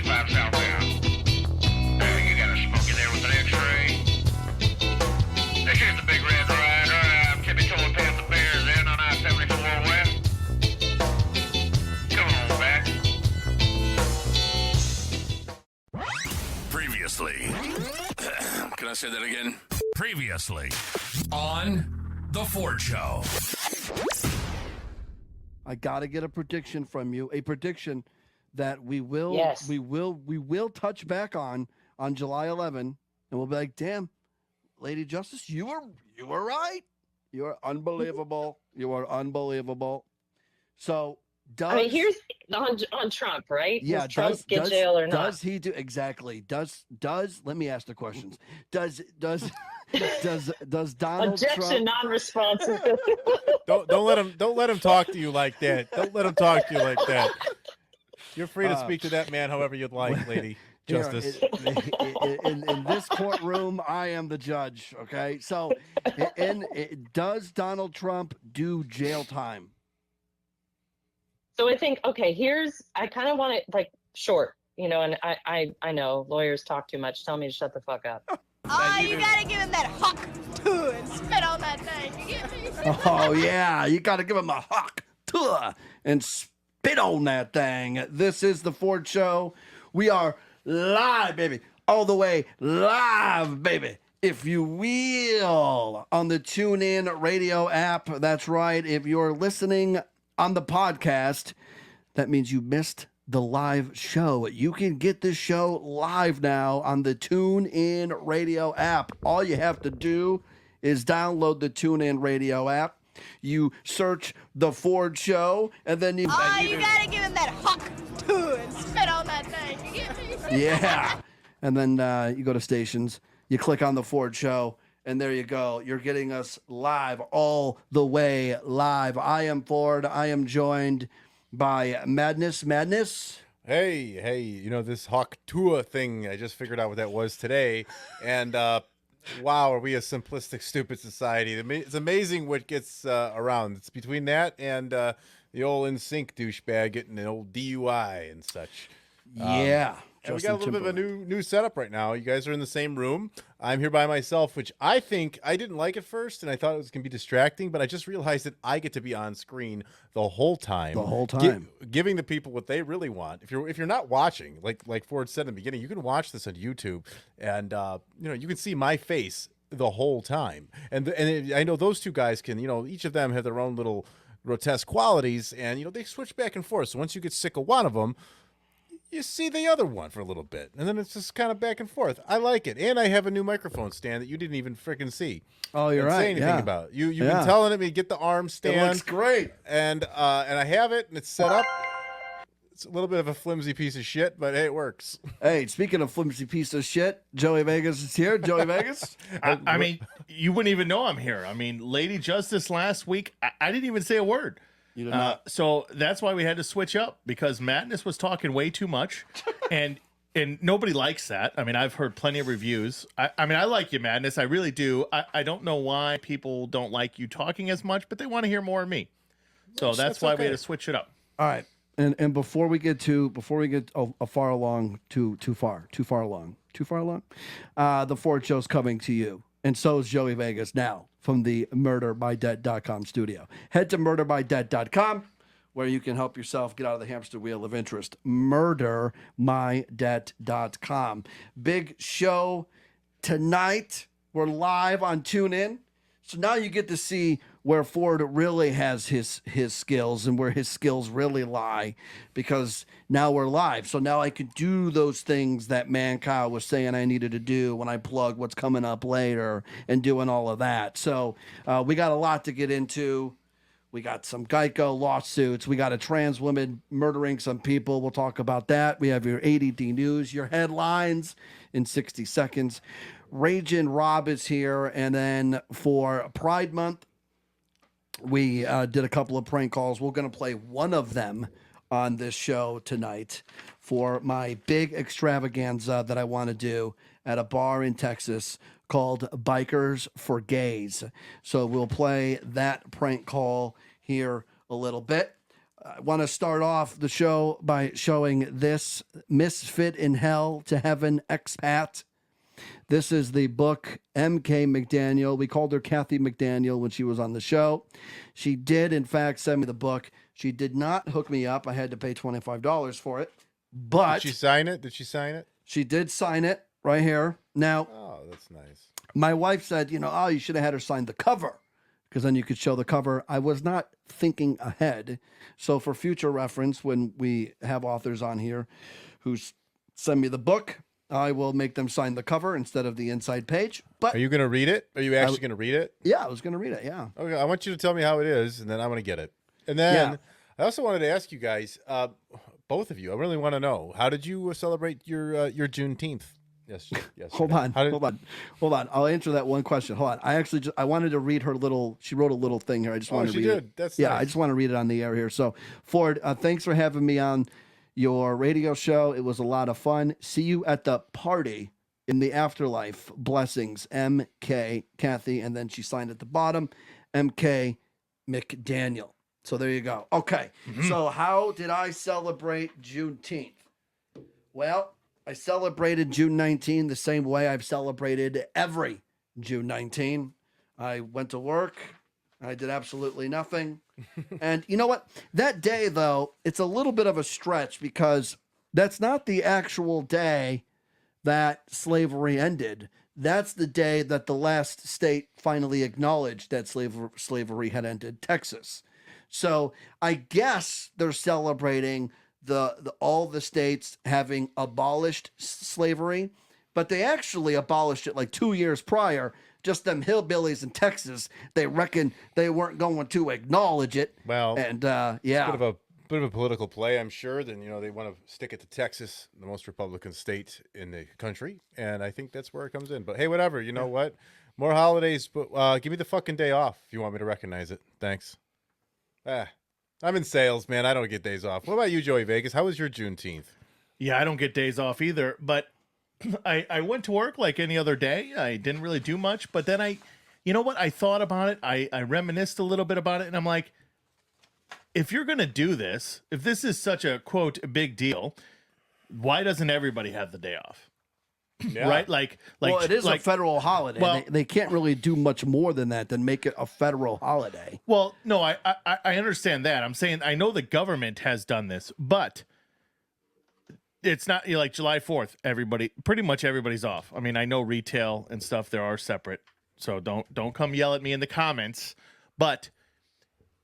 65 southbound. You got a smoky there with an X-ray. This here's the big red rider. Tippy toe and past the bears in on I-74 west. Come on back. Previously. Can I say that again? Previously on The Ford Show. I gotta get a prediction from you. A prediction that we will touch back on July 11, and we'll be like, "Damn, Lady Justice, you were right. You are unbelievable. You are unbelievable." So, here's on Trump, right? Yeah, does Trump get jail or not? Does he do exactly? Does let me ask the questions. Does Donald Objection, Trump non-responsive. Don't let him talk to you like that. Don't let him talk to you like that. You're free to speak to that man however you'd like, Lady Justice. In this courtroom, I am the judge. Okay, so does Donald Trump do jail time? So I think, I kind of want it like short, and I know lawyers talk too much. Tell me to shut the fuck up. Oh, you gotta give him that huck too and spit on that thing. You get me? Oh yeah, you gotta give him a huck and spit on that thing. This is the Ford Show. We are live, baby, all the way live, baby, if you will, on the TuneIn radio app. That's right. If you're listening on the podcast, that means you missed the live show. You can get this show live now on the TuneIn radio app. All you have to do is download the TuneIn radio app. You search The Ford Show, and then you... Oh, you gotta give him that huck too and spit on that thing. You get me? Yeah. And then you go to stations, you click on The Ford Show, and there you go. You're getting us live, all the way live. I am Ford. I am joined by Madness. Hey, this Hawk Tua thing, I just figured out what that was today. And wow, are we a simplistic, stupid society. It's amazing what gets around. It's between that and the old NSYNC douchebag getting an old DUI and such. Yeah. And we got a little bit of a new setup right now. You guys are in the same room. I'm here by myself, which I think I didn't like at first, and I thought it was going to be distracting, but I just realized that I get to be on screen the whole time. Giving the people what they really want. If you're not watching, like Ford said in the beginning, you can watch this on YouTube, and you can see my face the whole time. And I know those two guys can, each of them have their own little grotesque qualities, and they switch back and forth. So once you get sick of one of them, you see the other one for a little bit, and then it's just kind of back and forth. I like it, and I have a new microphone stand that you didn't even freaking see. Oh, you're right. Say anything about it. You've been telling me to get the arm stand. It looks great, and I have it, and it's set up. It's a little bit of a flimsy piece of shit, but hey, it works. Hey, speaking of flimsy piece of shit, Joey Vegas is here. Joey Vegas. I mean, you wouldn't even know I'm here. I mean, Lady Justice last week, I didn't even say a word. You did not. So that's why we had to switch up, because Madness was talking way too much, and nobody likes that. I mean, I've heard plenty of reviews. I mean, I like you, Madness. I really do. I don't know why people don't like you talking as much, but they want to hear more of me. So that's why we had to switch it up. All right. And before we get far along, the Ford Show's coming to you, and so is Joey Vegas now from the MurderByDebt.com studio. Head to MurderByDebt.com, where you can help yourself get out of the hamster wheel of interest. MurderMyDebt.com. Big show tonight. We're live on TuneIn. So now you get to see where Ford really has his skills and where his skills really lie, because now we're live. So now I could do those things that Mancow was saying I needed to do when I plug what's coming up later and doing all of that. So we got a lot to get into. We got some Geico lawsuits. We got a trans woman murdering some people. We'll talk about that. We have your ADD news, your headlines in 60 seconds. Ragin' Rob is here. And then for Pride Month, we did a couple of prank calls. We're going to play one of them on this show tonight for my big extravaganza that I want to do at a bar in Texas called Bikers for Gays. So we'll play that prank call here a little bit. I want to start off the show by showing this Misfit in Hell to Heaven Expat. This is the book M.K. McDaniel. We called her Kathy McDaniel when she was on the show. She did, in fact, send me the book. She did not hook me up. I had to pay $25 for it. But Did she sign it? Did she sign it? she did sign it right here. Now, Oh, that's nice. my wife said, oh, you should have had her sign the cover because then you could show the cover. I was not thinking ahead. So for future reference, when we have authors on here who send me the book, I will make them sign the cover instead of the inside page. But Are you going to read it? Are you actually going to read it? yeah, I was going to read it. Yeah. Okay, I want you to tell me how it is, and then I'm going to get it. And then Yeah. I also wanted to ask you guys, both of you, I really want to know, how did you celebrate your Juneteenth? Yes. Hold on. I'll answer that one question. Hold on. I wanted to read her little, she wrote a little thing here. I just wanted to read it. That's Yeah, nice. I just want to read it on the air here. So, Ford, thanks for having me on your radio show. It was a lot of fun. See you at the party in the afterlife. Blessings, M.K. Kathy. And then she signed at the bottom, M.K. McDaniel. So there you go. Okay. So how did I celebrate Juneteenth? Well, I celebrated June 19 the same way I've celebrated every June 19. I went to work. I did absolutely nothing. And you know what? That day, though, it's a little bit of a stretch because that's not the actual day that slavery ended. That's the day that the last state finally acknowledged that slavery had ended, Texas. So I guess they're celebrating all the states having abolished slavery, but they actually abolished it like 2 years prior. Just them hillbillies in Texas, they reckon they weren't going to acknowledge it. Well, and yeah, bit of a political play, I'm sure. Then they want to stick it to Texas, the most Republican state in the country, and I think that's where it comes in. But hey, whatever. You know what? More holidays, but give me the fucking day off if you want me to recognize it. Thanks. I'm in sales, man. I don't get days off. What about you, Joey Vegas? How was your Juneteenth? Yeah, I don't get days off either, but I went to work like any other day. I didn't really do much, but then you know what? I thought about it. I reminisced a little bit about it, and I'm like, if you're going to do this, if this is such a, quote, big deal, why doesn't everybody have the day off? Yeah. Right? Like, well, it is like, a federal holiday. Well, they can't really do much more than that than make it a federal holiday. Well, no, I understand that. I'm saying I know the government has done this, but it's not like July 4th. Pretty much everybody's off. I mean, I know retail and stuff there are separate, so don't come yell at me in the comments. But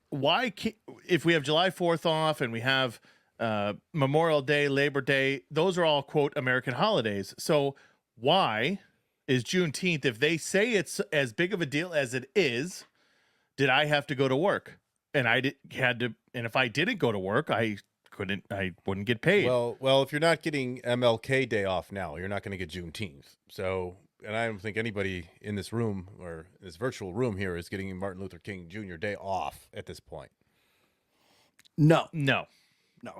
why if we have July 4th off and we have Memorial Day, Labor Day, those are all, quote, American holidays. So why is Juneteenth, if they say it's as big of a deal as it is, did I have to go to work? And and if I didn't go to work, I wouldn't get paid. Well, if you're not getting MLK Day off now, you're not going to get Juneteenth. So, and I don't think anybody in this room or this virtual room here is getting Martin Luther King Jr. Day off at this point. No, No,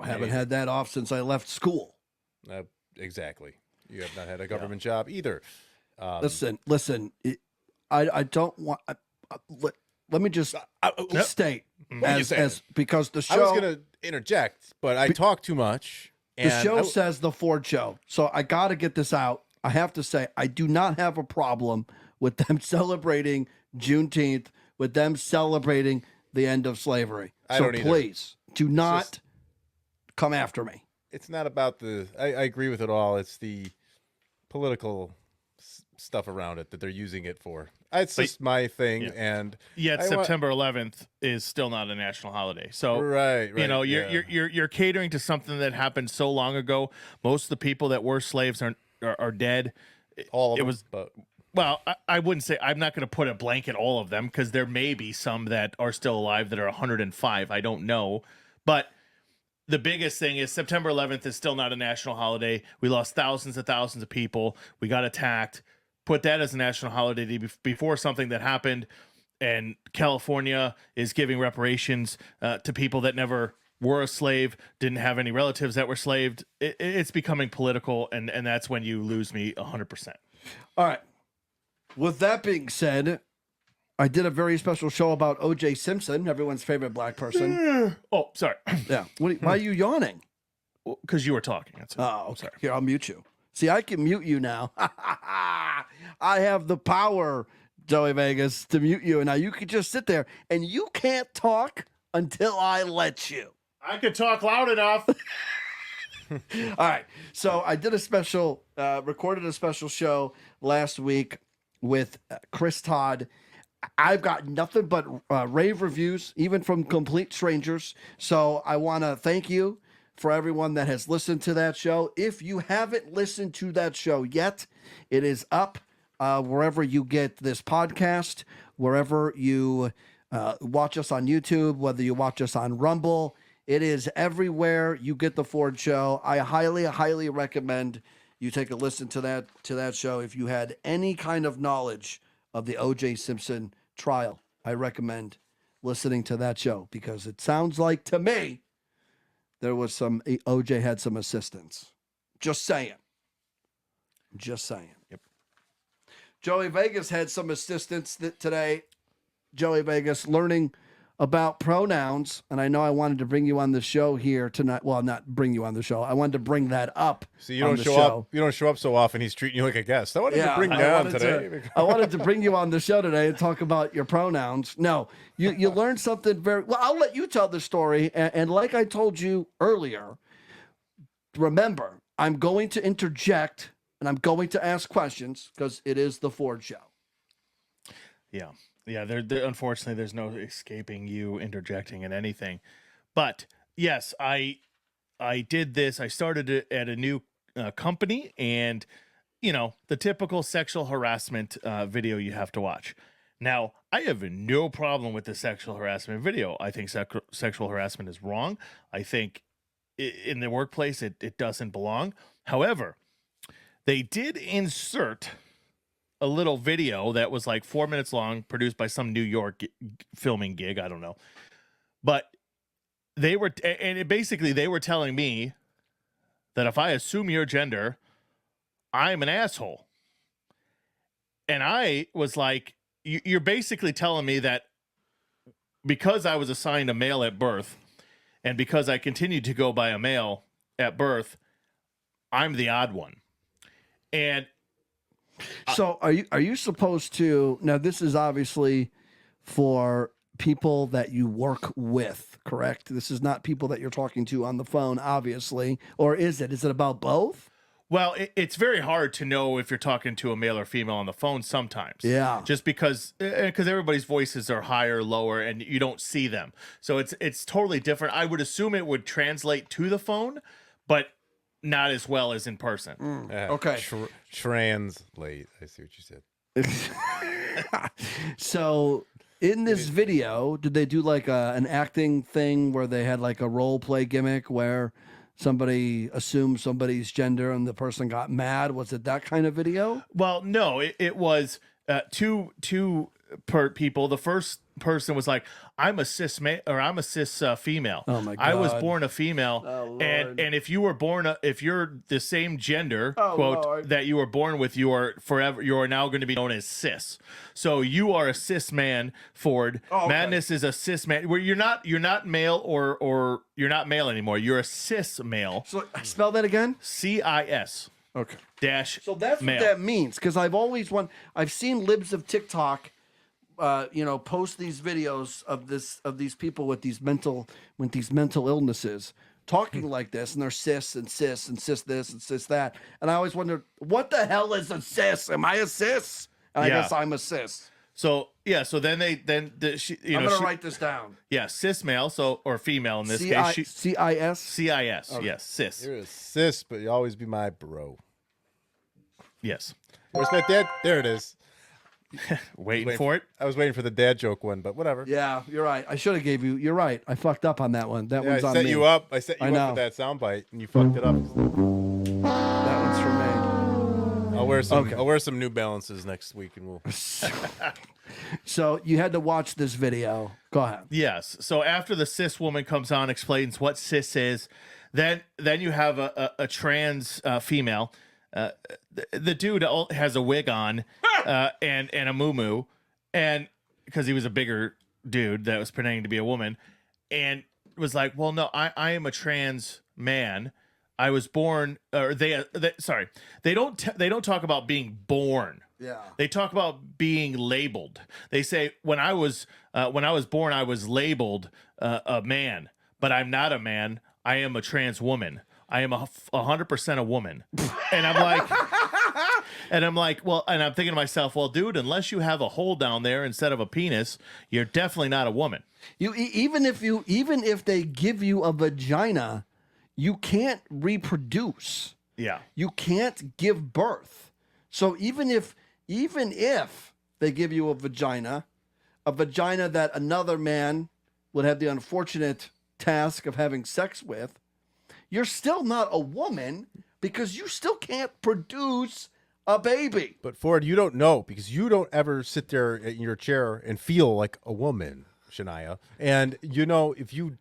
haven't had that off since I left school. Exactly. You have not had a government job either. Listen. I don't want. Let me just state as because the show. I was going to interject, but I talk too much. The show says the Ford Show, so I got to get this out. I have to say I do not have a problem with them celebrating Juneteenth, with them celebrating the end of slavery. I So don't either. please do not come after me. It's not about I agree with it all. It's the political stuff around it that they're using it for. It's just my thing. Yeah. And yet September 11th is still not a national holiday. So right. You know, yeah. you're catering to something that happened so long ago. Most of the people that were slaves are dead. all of them, was but Well, I wouldn't say, I'm not going to put a blanket all of them because there may be some that are still alive that are 105. I don't know. But the biggest thing is September 11th is still not a national holiday. We lost thousands of people. We got attacked. Put that as a national holiday before something that happened. And California is giving reparations to people that never were a slave, didn't have any relatives that were slaved. It's becoming political, and that's when you lose me 100%. All right. With that being said, I did a very special show about O.J. Simpson, everyone's favorite black person. Oh, sorry. Yeah. Why are you yawning? Because you were talking. That's it. Oh, okay. Here, I'll mute you. See, I can mute you now. I have the power, Joey Vegas, to mute you. And now you can just sit there and you can't talk until I let you. I could talk loud enough. All right. So I did a special, recorded a special show last week with Chris Todd. I've got nothing but rave reviews, even from complete strangers. So I want to thank you for everyone that has listened to that show. If you haven't listened to that show yet, it is up wherever you get this podcast, wherever you watch us on YouTube, whether you watch us on Rumble. It is everywhere you get the Ford Show. I highly, highly recommend you take a listen to that show. If you had any kind of knowledge of the O.J. Simpson trial, I recommend listening to that show because it sounds like to me there was O.J. had some assistance. Just saying. Yep. Joey Vegas had some assistance today. Joey Vegas learning about pronouns, and I know I wanted to bring you on the show here tonight. Well, not bring you on the show. I wanted to bring that up. So you don't show up. You don't show up so often. He's treating you like a guest. I wanted to bring you on today. I wanted to bring you on the show today and talk about your pronouns. No, you learned something very well. I'll let you tell the story. And like I told you earlier, remember, I'm going to interject and I'm going to ask questions because it is the Ford Show. Yeah. Yeah, unfortunately, there's no escaping you interjecting in anything. But yes, I did this. I started it at a new company, and the typical sexual harassment video you have to watch. Now, I have no problem with the sexual harassment video. I think sexual harassment is wrong. I think in the workplace it doesn't belong. However, they did insert a little video that was like 4 minutes long, produced by some New York filming gig. I don't know. But they were telling me that if I assume your gender, I'm an asshole. And I was like, you're basically telling me that because I was assigned a male at birth and because I continued to go by a male at birth, I'm the odd one. And so are you supposed to, now this is obviously for people that you work with, correct? This is not people that you're talking to on the phone, obviously. Or is it? Is it about both? Well, it's very hard to know if you're talking to a male or female on the phone sometimes. Yeah. Just because everybody's voices are higher, lower, and you don't see them. So it's totally different. I would assume it would translate to the phone, but not as well as in person. Okay. Translate. I see what you said. So in this video, did they do like an acting thing where they had like a role play gimmick where somebody assumed somebody's gender and the person got mad? Was it that kind of video? Well, no, it was two people. The first person was like, I'm a cis female. Oh my God. I was born a female. Oh, Lord. And if you were born if you're the same gender, Oh, quote, Lord. that you were born with, you are now going to be known as cis. So you are a cis man, Ford. Oh, okay. Madness is a cis man where you're not male or you're not male anymore. You're a cis male. So spell that again. CIS. Okay. Dash. So that's male. what that means, because I've seen libs of TikTok, post these videos of these people with these mental illnesses talking like this, and they're cis and cis and cis this and cis that, and I always wondered, what the hell is a cis? Am I a cis? And I guess I'm a cis. So yeah, so then I'm gonna write this down. Yeah, cis male, or female in this case. CIS. CIS. Okay. Yes, cis. You're a cis, but you always be my bro. Yes. Where's my dad? There it is. Waiting for it. I was waiting for the dad joke one, but whatever. Yeah, you're right. I should have gave you. You're right. I fucked up on that one. That one's I on set me. you up. I set you I up know. with that soundbite, and you fucked it up. That one's for me. I'll wear some. Okay. I'll wear some New Balances next week, and we'll. So you had to watch this video. Go ahead. Yes. So after the cis woman comes on, explains what cis is, then you have a trans female. The dude has a wig on and a muumuu, and because he was a bigger dude that was pretending to be a woman, and was like, well, no, I am a trans man. I was born, or they don't talk about being born. Yeah. They talk about being labeled. They say when I was born, I was labeled a man, but I'm not a man. I am a trans woman. I am 100% a woman. And I'm like, well, and I'm thinking to myself, well, dude, unless you have a hole down there instead of a penis, you're definitely not a woman. Even if they give you a vagina, you can't reproduce. Yeah. You can't give birth. So even if they give you a vagina that another man would have the unfortunate task of having sex with, you're still not a woman because you still can't produce a baby. But Ford, you don't know because you don't ever sit there in your chair and feel like a woman, Shania. And if you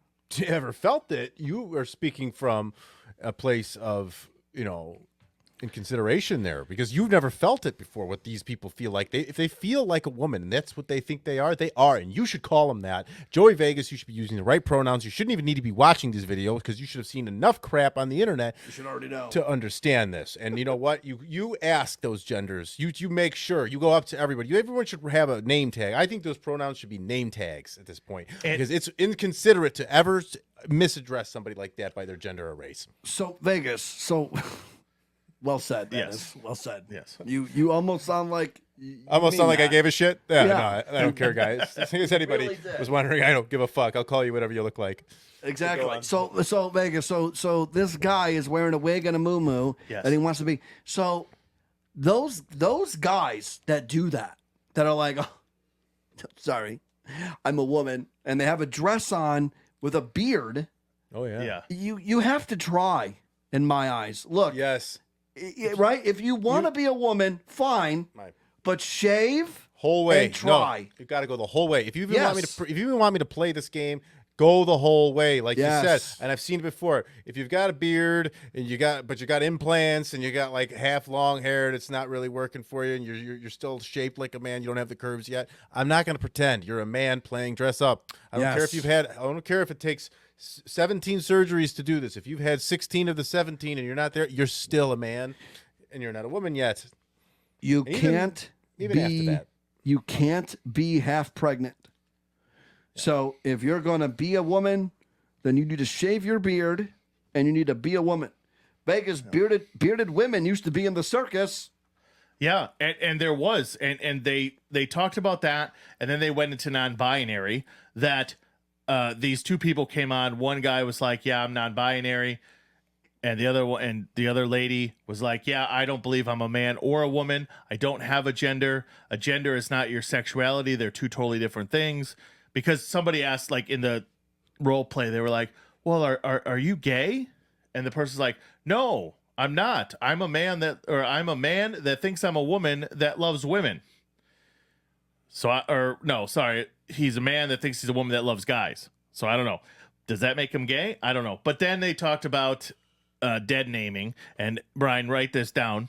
ever felt it, you are speaking from a place of, in consideration there because you've never felt it before. What these people feel like, if they feel like a woman and that's what they think they are, and you should call them that. Joey Vegas, you should be using the right pronouns. You shouldn't even need to be watching these videos because you should have seen enough crap on the internet. You should already know to understand this. And you know what? You ask those genders. You make sure you go up to everybody. Everyone should have a name tag. I think those pronouns should be name tags at this point because it's inconsiderate to ever misaddress somebody like that by their gender or race. So Vegas, well said. Yes. Well said. Yes. You almost sound like I gave a shit. Yeah. Yeah. No, I don't care, guys. As anybody Really did. was wondering, I don't give a fuck. I'll call you whatever you look like. Exactly. So Vegas. So this guy is wearing a wig and a muumuu, Yes. and he wants to be. So those guys that do that are like, oh, sorry, I'm a woman, and they have a dress on with a beard. Oh yeah. Yeah. You have to try, in my eyes. Look, Yes. right. If you want to be a woman, fine, but shave Whole way. and try. No, you got to go the whole way. If you even Yes. want me to play this game, go the whole way, like Yes. you said. And I've seen it before. If you've got a beard and you got implants and you got like half long hair and it's not really working for you and you're still shaped like a man, you don't have the curves yet. I'm not going to pretend you're a man playing dress up. I don't care if I don't care if it takes 17 surgeries to do this. If you've had 16 of the 17 and you're not there, you're still a man and you're not a woman yet. You Even can't after that. You can't be half pregnant. So if you're going to be a woman, then you need to shave your beard and you need to be a woman. Vegas bearded women used to be in the circus. Yeah, and there was, and they talked about that, and then they went into non-binary, that these two people came on. One guy was like, yeah, I'm non-binary. And the other lady was like, yeah, I don't believe I'm a man or a woman. I don't have a gender. A gender is not your sexuality. They're two totally different things. Because somebody asked, like in the role play, they were like, well, are you gay? And the person's like, no, I'm not. I'm a man that thinks I'm a woman that loves women. He's a man that thinks he's a woman that loves guys. So I don't know. Does that make him gay? I don't know. But then they talked about dead naming. And Brian, write this down.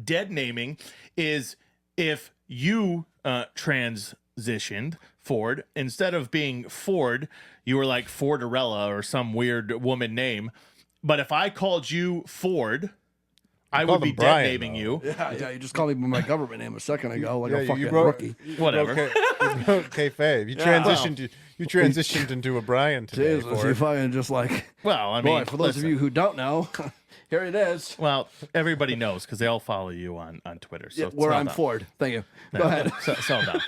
Dead naming is if you transitioned, Ford, instead of being Ford, you were like Fordarella or some weird woman name. But if I called you Ford, I would be dead naming you. Yeah, you just called me by my government name a second ago, like a fucking broke, rookie. Whatever. Okay, Fave. You transitioned into a Brian today. Jesus, you fucking just like. Well, I mean, boy, for those of you who don't know, here it is. Well, everybody knows because they all follow you on Twitter. So Where settle I'm down. Ford. Thank you. Go ahead. Settle down.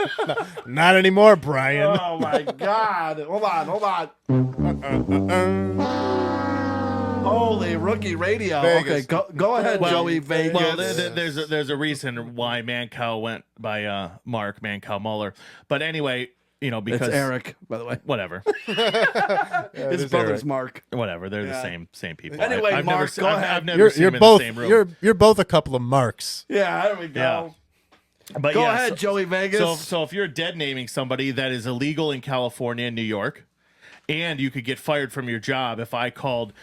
Not anymore, Brian. Oh my God! Hold on. Holy rookie radio. Vegas. Okay, go ahead, Joey Vegas. Well, there's a reason why Mancow went by Mark Mancow Muller. But anyway, because it's Eric, by the way. Whatever. His brother's Mark. Whatever. They're the same people. Anyway, I've Mark, never, go I've, ahead. I've never seen them in the same room. You're both a couple of marks. Yeah, there we go. But Go yeah, ahead, Joey Vegas. So if you're dead naming somebody, that is illegal in California and New York, and you could get fired from your job if I called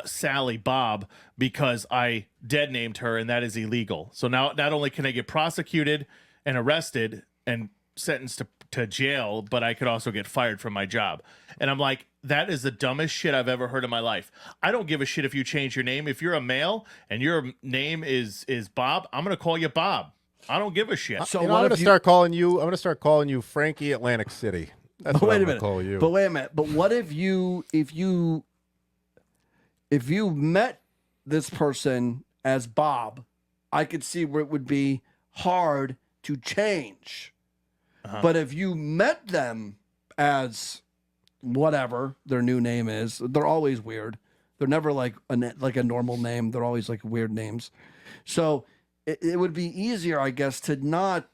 Sally Bob because I dead named her, and that is illegal. So now not only can I get prosecuted and arrested and sentenced to jail, but I could also get fired from my job. And I'm like, that is the dumbest shit I've ever heard in my life. I don't give a shit if you change your name. If you're a male and your name is Bob, I'm gonna call you Bob. I don't give a shit. So I'm what gonna if you? start calling you. I'm gonna start calling you Frankie Atlantic City. That's But what wait I'm a gonna minute. call you. But wait a minute. But what if you met this person as Bob? I could see where it would be hard to change. But if you met them as whatever their new name is, they're always weird. They're never like a normal name. They're always like weird names. So it would be easier, I guess, to not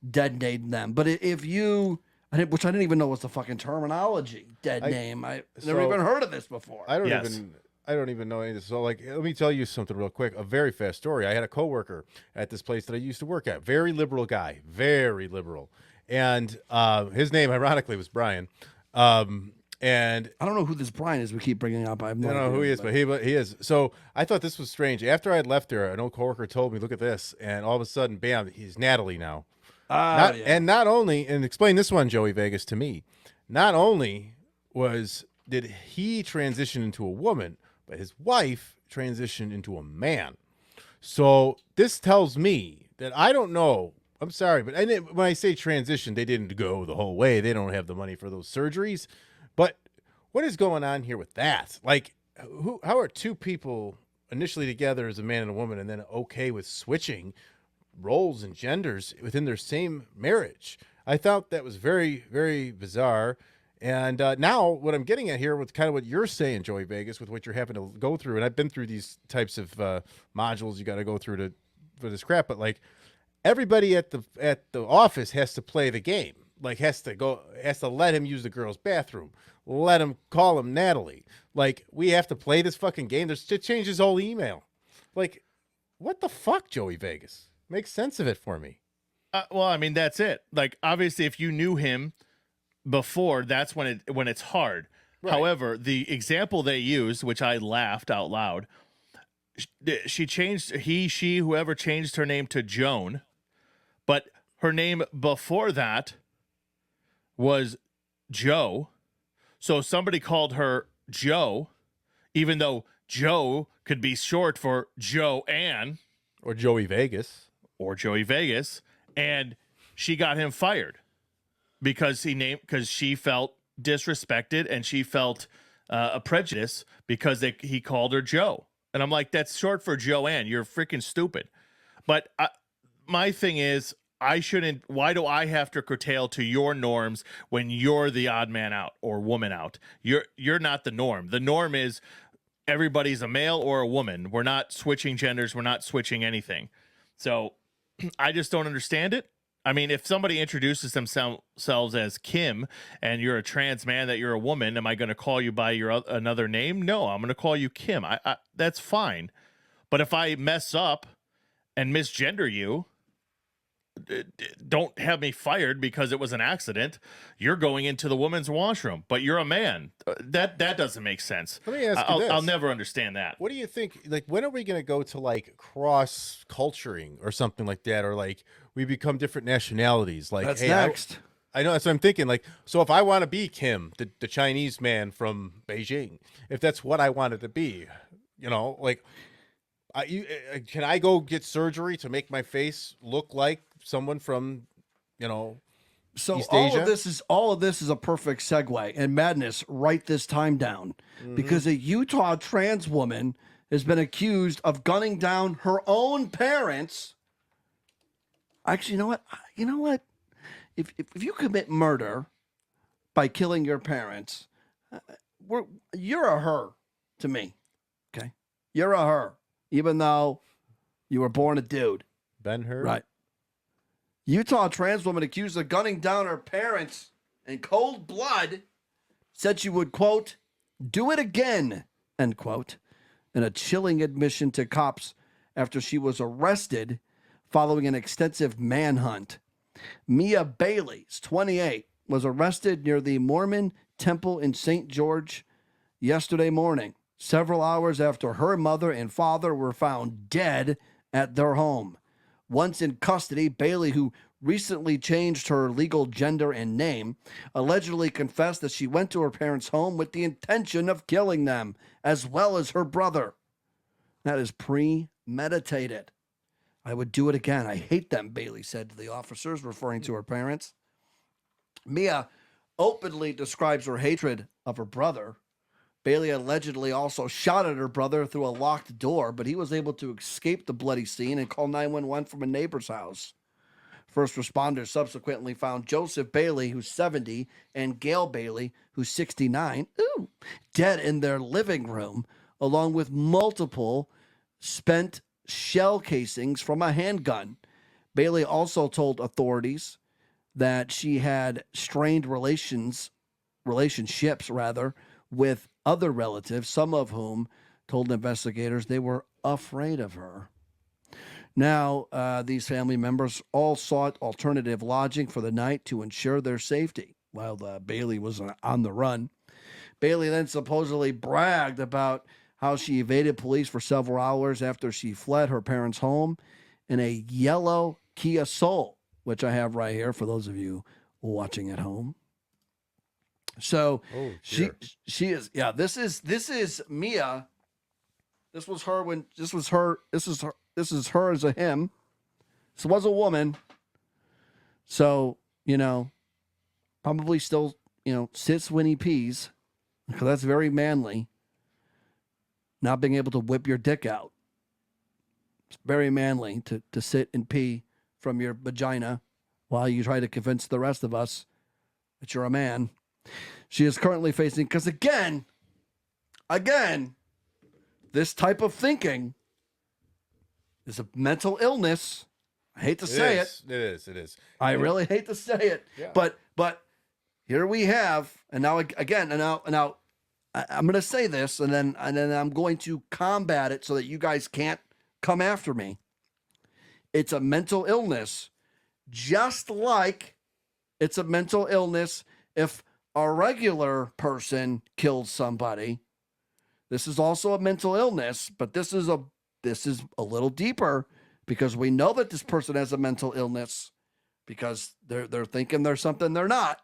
detonate them. But if you, which I didn't even know was the fucking terminology, dead name. I never even heard of this before. I don't even know any of this. So, like, let me tell you something real quick. A very fast story. I had a coworker at this place that I used to work at. Very liberal guy. Very liberal. And his name, ironically, was Brian. And I don't know who this Brian is we keep bringing up. I have no I don't know idea, who he is, but he is. So I thought this was strange. After I had left there, an old coworker told me, "Look at this," and all of a sudden, bam, he's Natalie now. Yeah. And not only, and explain this one, Joey Vegas, to me. Not only did he transition into a woman, but his wife transitioned into a man. So this tells me that I don't know. I'm sorry, but when I say transition, they didn't go the whole way. They don't have the money for those surgeries. But what is going on here with that? Like, how are two people initially together as a man and a woman and then okay with switching roles and genders within their same marriage? I thought that was very, very bizarre. And now what I'm getting at here with kind of what you're saying, Joey Vegas, with what you're having to go through, and I've been through these types of modules you got to go through for this crap, but like everybody at the office has to play the game. Like has to let him use the girl's bathroom, let him call him Natalie. Like we have to play this fucking game. To change his whole email. Like what the fuck, Joey Vegas? Make sense of it for me. Well, I mean that's it. Like obviously, if you knew him before, that's when it's hard. Right. However, the example they used, which I laughed out loud, she changed whoever changed her name to Joan, but her name before that was Joe. So somebody called her Joe, even though Joe could be short for Joanne or Joey Vegas, and she got him fired because she felt disrespected and she felt a prejudice because he called her Joe. And I'm like, that's short for Joanne. You're freaking stupid. But my thing is, why do I have to curtail to your norms when you're the odd man out or woman out? You're not the norm. The norm is everybody's a male or a woman. We're not switching genders. We're not switching anything. So I just don't understand it. I mean, if somebody introduces themselves as Kim and you're a trans man, that you're a woman, am I going to call you by your another name? No, I'm going to call you Kim. That's fine. But if I mess up and misgender you, don't have me fired because it was an accident. You're going into the women's washroom, but you're a man. That doesn't make sense. Let me ask you this. I'll never understand that. What do you think? Like, when are we going to go to like cross culturing or something like that, or like we become different nationalities? Like, that's hey, next. I know that's what I'm thinking. Like, so if I want to be Kim, the Chinese man from Beijing, if that's what I wanted to be, like. Can I go get surgery to make my face look like someone from, So East all Asia? of this is a perfect segue. And Madness, write this time down, because a Utah trans woman has been accused of gunning down her own parents. Actually, you know what? If you commit murder by killing your parents, you're a her to me. Okay, you're a her. Even though you were born a dude. Ben-Hur? Right. Utah trans woman accused of gunning down her parents in cold blood said she would, quote, do it again, end quote, in a chilling admission to cops after she was arrested following an extensive manhunt. Mia Bailey, 28, was arrested near the Mormon temple in St. George yesterday morning, several hours after her mother and father were found dead at their home. Once in custody, Bailey, who recently changed her legal gender and name, allegedly confessed that she went to her parents' home with the intention of killing them, as well as her brother. That is premeditated. I would do it again. I hate them, Bailey said to the officers, referring to her parents. Mia openly describes her hatred of her brother. Bailey allegedly also shot at her brother through a locked door, but he was able to escape the bloody scene and call 911 from a neighbor's house. First responders subsequently found Joseph Bailey, who's 70, and Gail Bailey, who's 69, dead in their living room, along with multiple spent shell casings from a handgun. Bailey also told authorities that she had strained relationships with other relatives, some of whom told investigators they were afraid of her. Now, these family members all sought alternative lodging for the night to ensure their safety while Bailey was on the run. Bailey then supposedly bragged about how she evaded police for several hours after she fled her parents' home in a yellow Kia Soul, which I have right here for those of you watching at home. So she is, yeah, this is Mia. This was her as a him. This was a woman. So, probably still, sits when he pees, because that's very manly. Not being able to whip your dick out. It's very manly to sit and pee from your vagina while you try to convince the rest of us that you're a man. She is currently facing, because again, this type of thinking is a mental illness. I hate to say it. It is. I really hate to say it. Yeah. But here we have, and now again, and now I'm going to say this, and then I'm going to combat it so that you guys can't come after me. It's a mental illness, just like it's a mental illness if a regular person kills somebody. This is also a mental illness, but this is a little deeper, because we know that this person has a mental illness because they're thinking there's something they're not.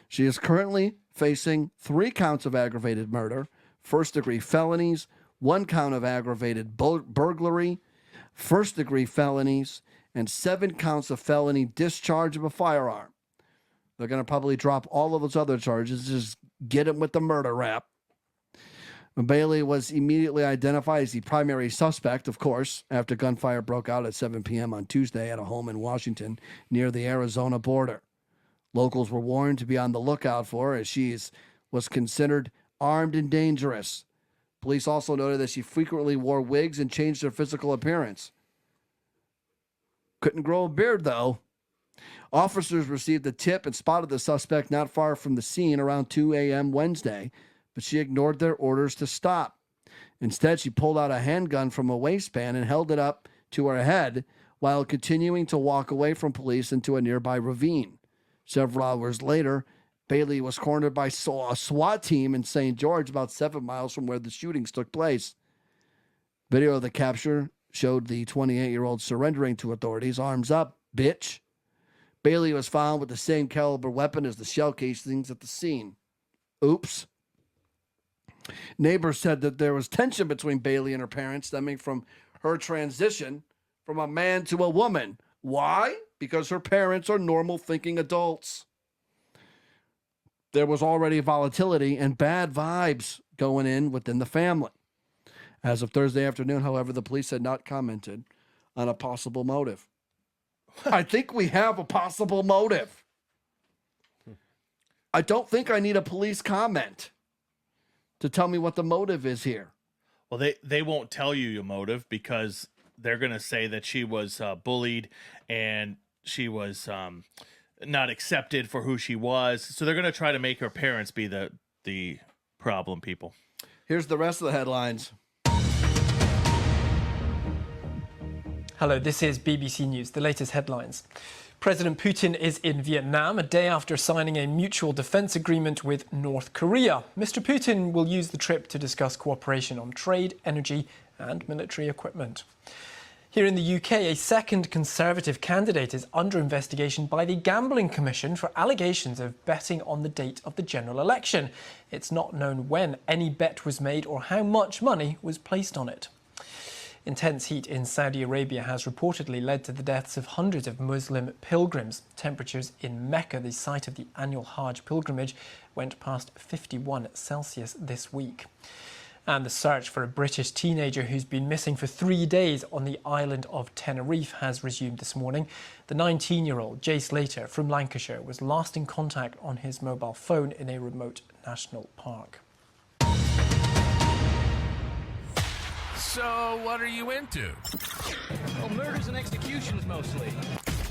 She is currently facing 3 counts of aggravated murder, first-degree felonies, 1 count of aggravated burglary, first-degree felonies, and 7 counts of felony discharge of a firearm. They're going to probably drop all of those other charges, just get him with the murder rap. Bailey was immediately identified as the primary suspect, of course, after gunfire broke out at 7 p.m. on Tuesday at a home in Washington near the Arizona border. Locals were warned to be on the lookout for her, as she was considered armed and dangerous. Police also noted that she frequently wore wigs and changed her physical appearance. Couldn't grow a beard, though. Officers received a tip and spotted the suspect not far from the scene around 2 a.m. Wednesday, but she ignored their orders to stop. Instead, she pulled out a handgun from a waistband and held it up to her head while continuing to walk away from police into a nearby ravine. Several hours later, Bailey was cornered by a SWAT team in St. George, about 7 miles from where the shootings took place. Video of the capture showed the 28-year-old surrendering to authorities, arms up, bitch. Bailey was found with the same caliber weapon as the shell casings at the scene. Oops. Neighbors said that there was tension between Bailey and her parents stemming from her transition from a man to a woman. Why? Because her parents are normal-thinking adults. There was already volatility and bad vibes going in within the family. As of Thursday afternoon, however, the police had not commented on a possible motive. I think we have a possible motive. I don't think I need a police comment to tell me what the motive is here. Well, they won't tell you your motive, because they're going to say that she was bullied and she was not accepted for who she was. So they're going to try to make her parents be the problem people. Here's the rest of the headlines. Hello, this is BBC News, the latest headlines. President Putin is in Vietnam a day after signing a mutual defense agreement with North Korea. Mr. Putin will use the trip to discuss cooperation on trade, energy and military equipment. Here in the UK, a second Conservative candidate is under investigation by the Gambling Commission for allegations of betting on the date of the general election. It's not known when any bet was made or how much money was placed on it. Intense heat in Saudi Arabia has reportedly led to the deaths of hundreds of Muslim pilgrims. Temperatures in Mecca, the site of the annual Hajj pilgrimage, went past 51 Celsius this week. And the search for a British teenager who's been missing for 3 days on the island of Tenerife has resumed this morning. The 19-year-old Jay Slater from Lancashire was last in contact on his mobile phone in a remote national park. So, what are you into? Well, murders and executions mostly.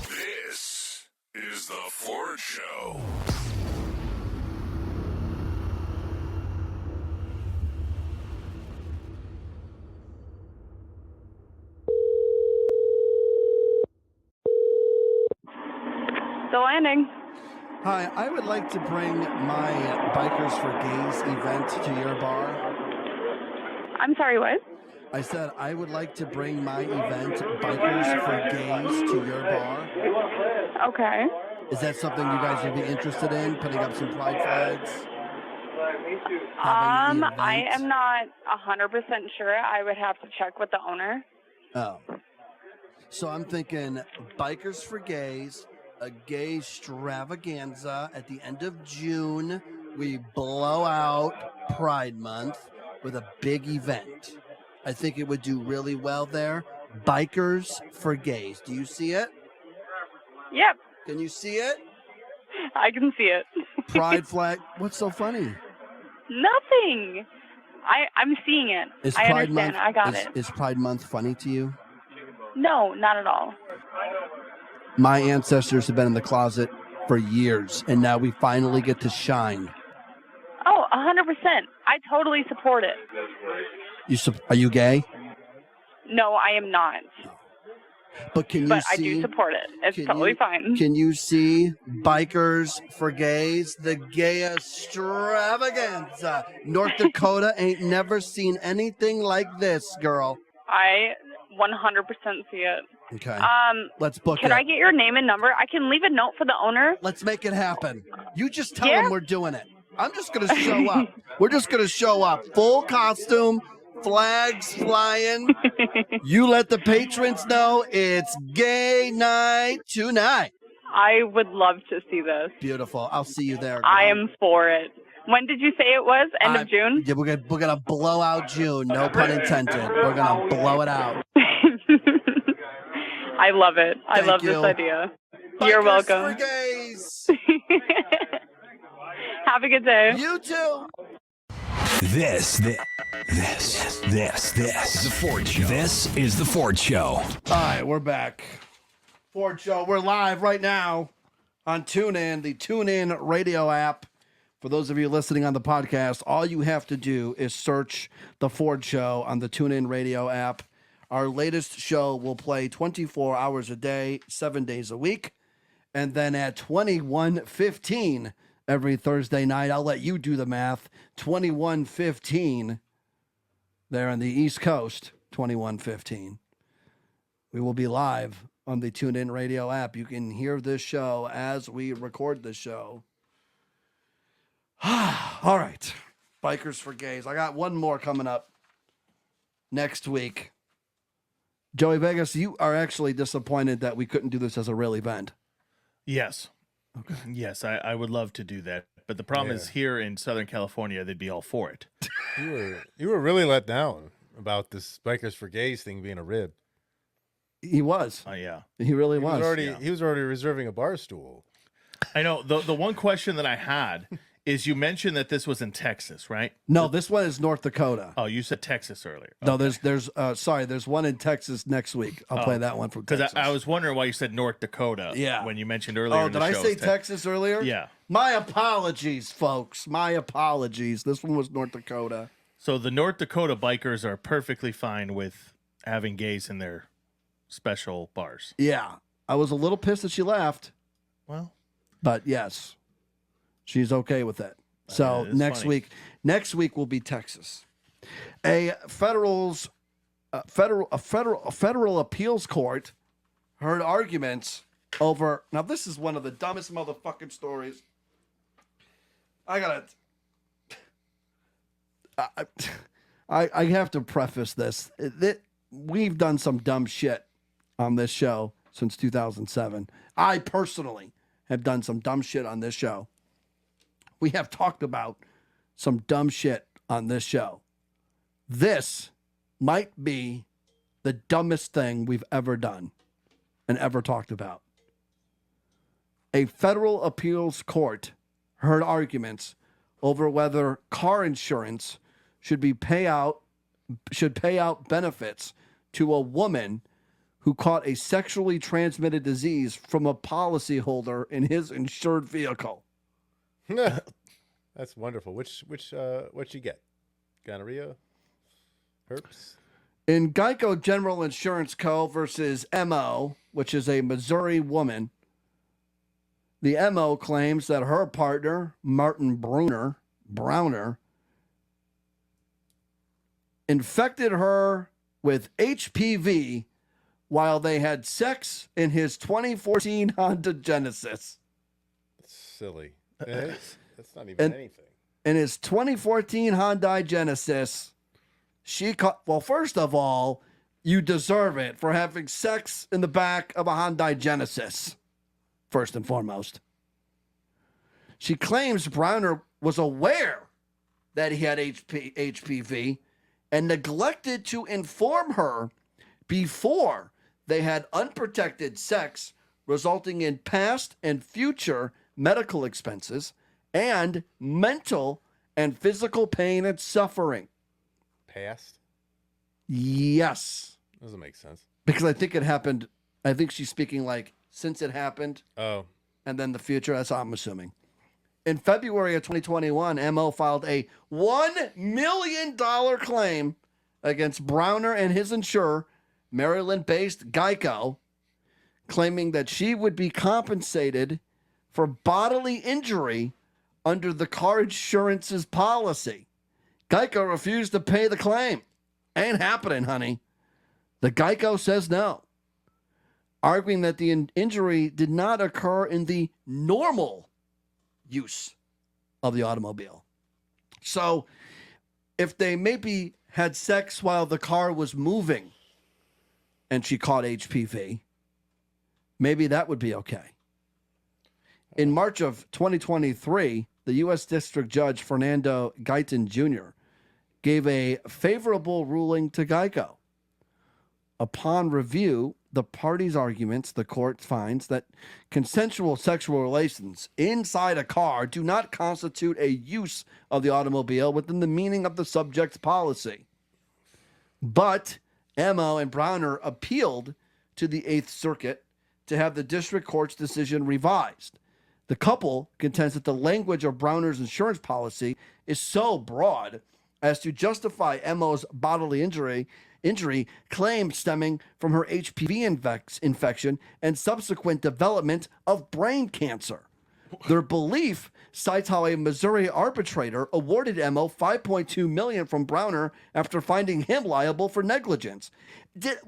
This is The Ford Show. The landing. Hi, I would like to bring my Bikers for Gays event to your bar. I'm sorry, what? I said I would like to bring my event, Bikers for Gays, to your bar. Okay. Is that something you guys would be interested in, putting up some pride flags? I am not 100% sure. I would have to check with the owner. Oh. So I'm thinking Bikers for Gays, a gay extravaganza at the end of June. We blow out Pride Month with a big event. I think it would do really well there. Bikers for Gays. Do you see it? Yep. Can you see it? I can see it. Pride flag. What's so funny? Nothing. I'm seeing it. Is I Pride understand. Month, I got it. Is Pride Month funny to you? No, not at all. My ancestors have been in the closet for years, and now we finally get to shine. Oh, 100%. I totally support it. Are you gay? No, I am not. But can you But see? I do support it. It's totally fine. Can you see Bikers for Gays, the gay extravaganza? North Dakota ain't never seen anything like this, girl. I 100% see it. Okay. Let's book it. Can I get your name and number? I can leave a note for the owner. Let's make it happen. You just tell him we're doing it. I'm just going to show up. We're just going to show up. Full costume, flags flying. You let the patrons know it's gay night tonight. I would love to see this. Beautiful. I'll see you there, girl. I am for it. When did you say it was? End of June? Yeah, we're gonna blow out June. No pun intended. We're gonna blow it out. I love it. I love you. this idea. Bikers You're welcome. for Gays. Have a good day. You too. This is The Ford Show. This is The Ford Show. All right, we're back. Ford Show. We're live right now on TuneIn, the TuneIn radio app. For those of you listening on the podcast, all you have to do is search The Ford Show on the TuneIn radio app. Our latest show will play 24 hours a day, 7 days a week. And then at 21:15 every Thursday night, I'll let you do the math, 21:15 there on the East Coast, 21:15. We will be live on the TuneIn radio app. You can hear this show as we record the show. All right. Bikers for Gays. I got one more coming up next week. Joey Vegas, you are actually disappointed that we couldn't do this as a real event. Yes. Okay. Yes, I would love to do that. But the problem is here in Southern California, they'd be all for it. You were really let down about this Bikers for Gays thing being a rib. He was. Oh, yeah. He really was. He was already reserving a bar stool. I know. The one question that I had is you mentioned that this was in Texas, right? No, this one is North Dakota. Oh, you said Texas earlier. No, there's one in Texas next week. I'll play that one from Texas. Because I was wondering why you said North Dakota when you mentioned earlier. Oh, in did the I show say Texas earlier? Yeah. My apologies, folks. My apologies. This one was North Dakota. So the North Dakota bikers are perfectly fine with having gays in their special bars. Yeah. I was a little pissed that she left. Well. But yes, she's okay with it. So next week will be Texas. A federal's a federal appeals court heard arguments over. Now, this is one of the dumbest motherfucking stories. I have to preface this. We've done some dumb shit on this show since 2007. I personally have done some dumb shit on this show. We have talked about some dumb shit on this show. This might be the dumbest thing we've ever done and ever talked about. A federal appeals court heard arguments over whether car insurance should pay out benefits to a woman who caught a sexually transmitted disease from a policyholder in his insured vehicle. That's wonderful. What'd you get? Gonorrhea? Herpes? In Geico General Insurance Co. versus MO, which is a Missouri woman, the MO claims that her partner, Martin Browner, infected her with HPV while they had sex in his 2014 Honda Genesis. That's silly. That's not even anything. In his 2014 Honda Genesis, well, first of all, you deserve it for having sex in the back of a Honda Genesis, first and foremost. She claims Browner was aware that he had HPV and neglected to inform her before they had unprotected sex, resulting in past and future medical expenses and mental and physical pain and suffering. Past? Yes. Doesn't make sense. Because I think it happened. I think she's speaking like since it happened. Oh. And then the future. That's how I'm assuming. In February of 2021, MO filed a $1 million claim against Browner and his insurer, Maryland-based Geico, claiming that she would be compensated for bodily injury under the car insurance's policy. Geico refused to pay the claim. Ain't happening, honey. The Geico says no, arguing that the injury did not occur in the normal use of the automobile. So if they maybe had sex while the car was moving and she caught HPV, maybe that would be okay. In March of 2023, the U.S. District Judge Fernando Guyton Jr. gave a favorable ruling to Geico. Upon review, the parties' arguments, the court finds that consensual sexual relations inside a car do not constitute a use of the automobile within the meaning of the subject's policy. But Mo and Browner appealed to the Eighth Circuit to have the district court's decision revised. The couple contends that the language of Browner's insurance policy is so broad as to justify Mo's bodily injury claim stemming from her HPV infection and subsequent development of brain cancer. Their belief cites how a Missouri arbitrator awarded Mo $5.2 million from Browner after finding him liable for negligence. Did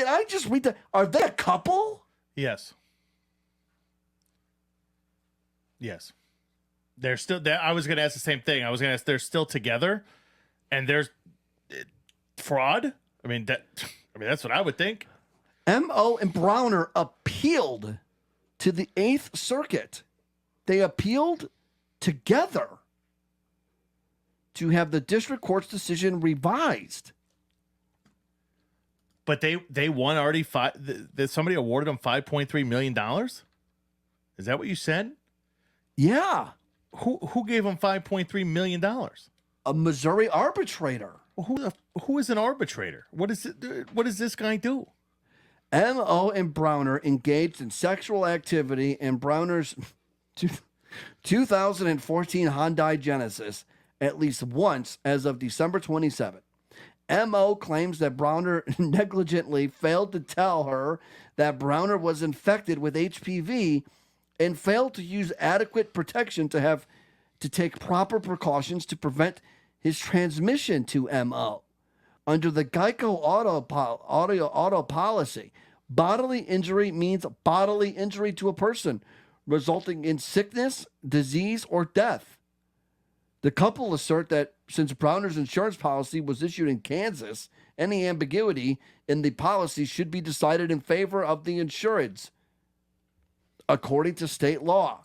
I just read that? Are they a couple? Yes. Yes. They're still there. I was going to ask the same thing. I was going to ask, they're still together and there's fraud? I mean, that's what I would think. Mo and Browner appealed to the Eighth Circuit. They appealed together to have the district court's decision revised. But they won already. Somebody awarded them $5.3 million. Is that what you said? Yeah. Who gave them $5.3 million? A Missouri arbitrator. Who is an arbitrator? What does this guy do? Mo and Browner engaged in sexual activity in Browner's 2014 Hyundai Genesis at least once as of December 27. Mo claims that Browner negligently failed to tell her that Browner was infected with HPV and failed to use adequate protection to take proper precautions to prevent his transmission to Mo. Under the Geico auto policy, bodily injury means bodily injury to a person, resulting in sickness, disease, or death. The couple assert that since Browner's insurance policy was issued in Kansas, any ambiguity in the policy should be decided in favor of the insureds, according to state law.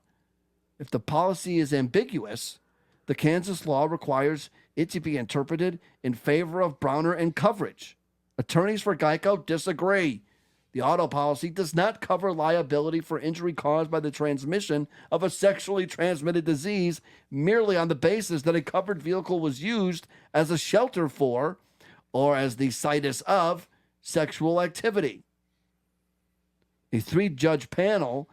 If the policy is ambiguous, the Kansas law requires it to be interpreted in favor of Browner and coverage. Attorneys for Geico disagree. The auto policy does not cover liability for injury caused by the transmission of a sexually transmitted disease merely on the basis that a covered vehicle was used as a shelter for, or as the situs of, sexual activity. A 3-judge panel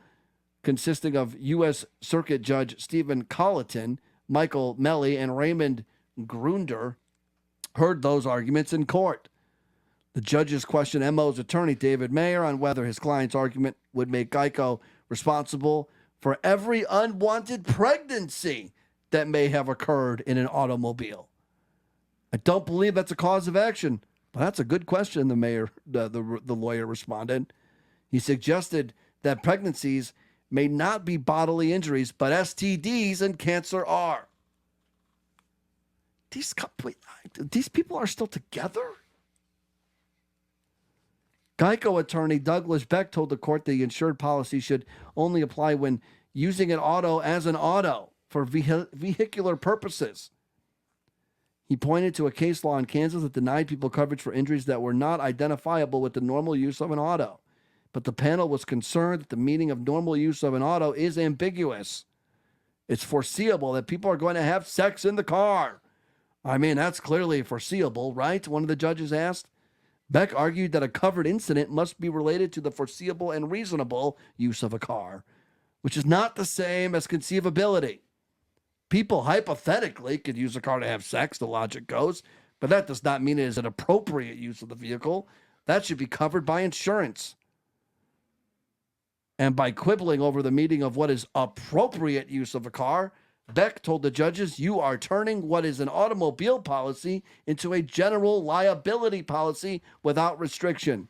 consisting of U.S. Circuit Judge Stephen Colleton, Michael Melly, and Raymond Grunder heard those arguments in court. The judges questioned MO's attorney, David Mayer, on whether his client's argument would make Geico responsible for every unwanted pregnancy that may have occurred in an automobile. I don't believe that's a cause of action, but that's a good question, the lawyer responded. He suggested that pregnancies may not be bodily injuries, but STDs and cancer are. These people are still together? Geico attorney Douglas Beck told the court the insured policy should only apply when using an auto as an auto for vehicular purposes. He pointed to a case law in Kansas that denied people coverage for injuries that were not identifiable with the normal use of an auto. But the panel was concerned that the meaning of normal use of an auto is ambiguous. It's foreseeable that people are going to have sex in the car. I mean, that's clearly foreseeable, right? One of the judges asked. Beck argued that a covered incident must be related to the foreseeable and reasonable use of a car, which is not the same as conceivability. People hypothetically could use a car to have sex, the logic goes, but that does not mean it is an appropriate use of the vehicle. That should be covered by insurance. And by quibbling over the meaning of what is appropriate use of a car, Beck told the judges, you are turning what is an automobile policy into a general liability policy without restriction.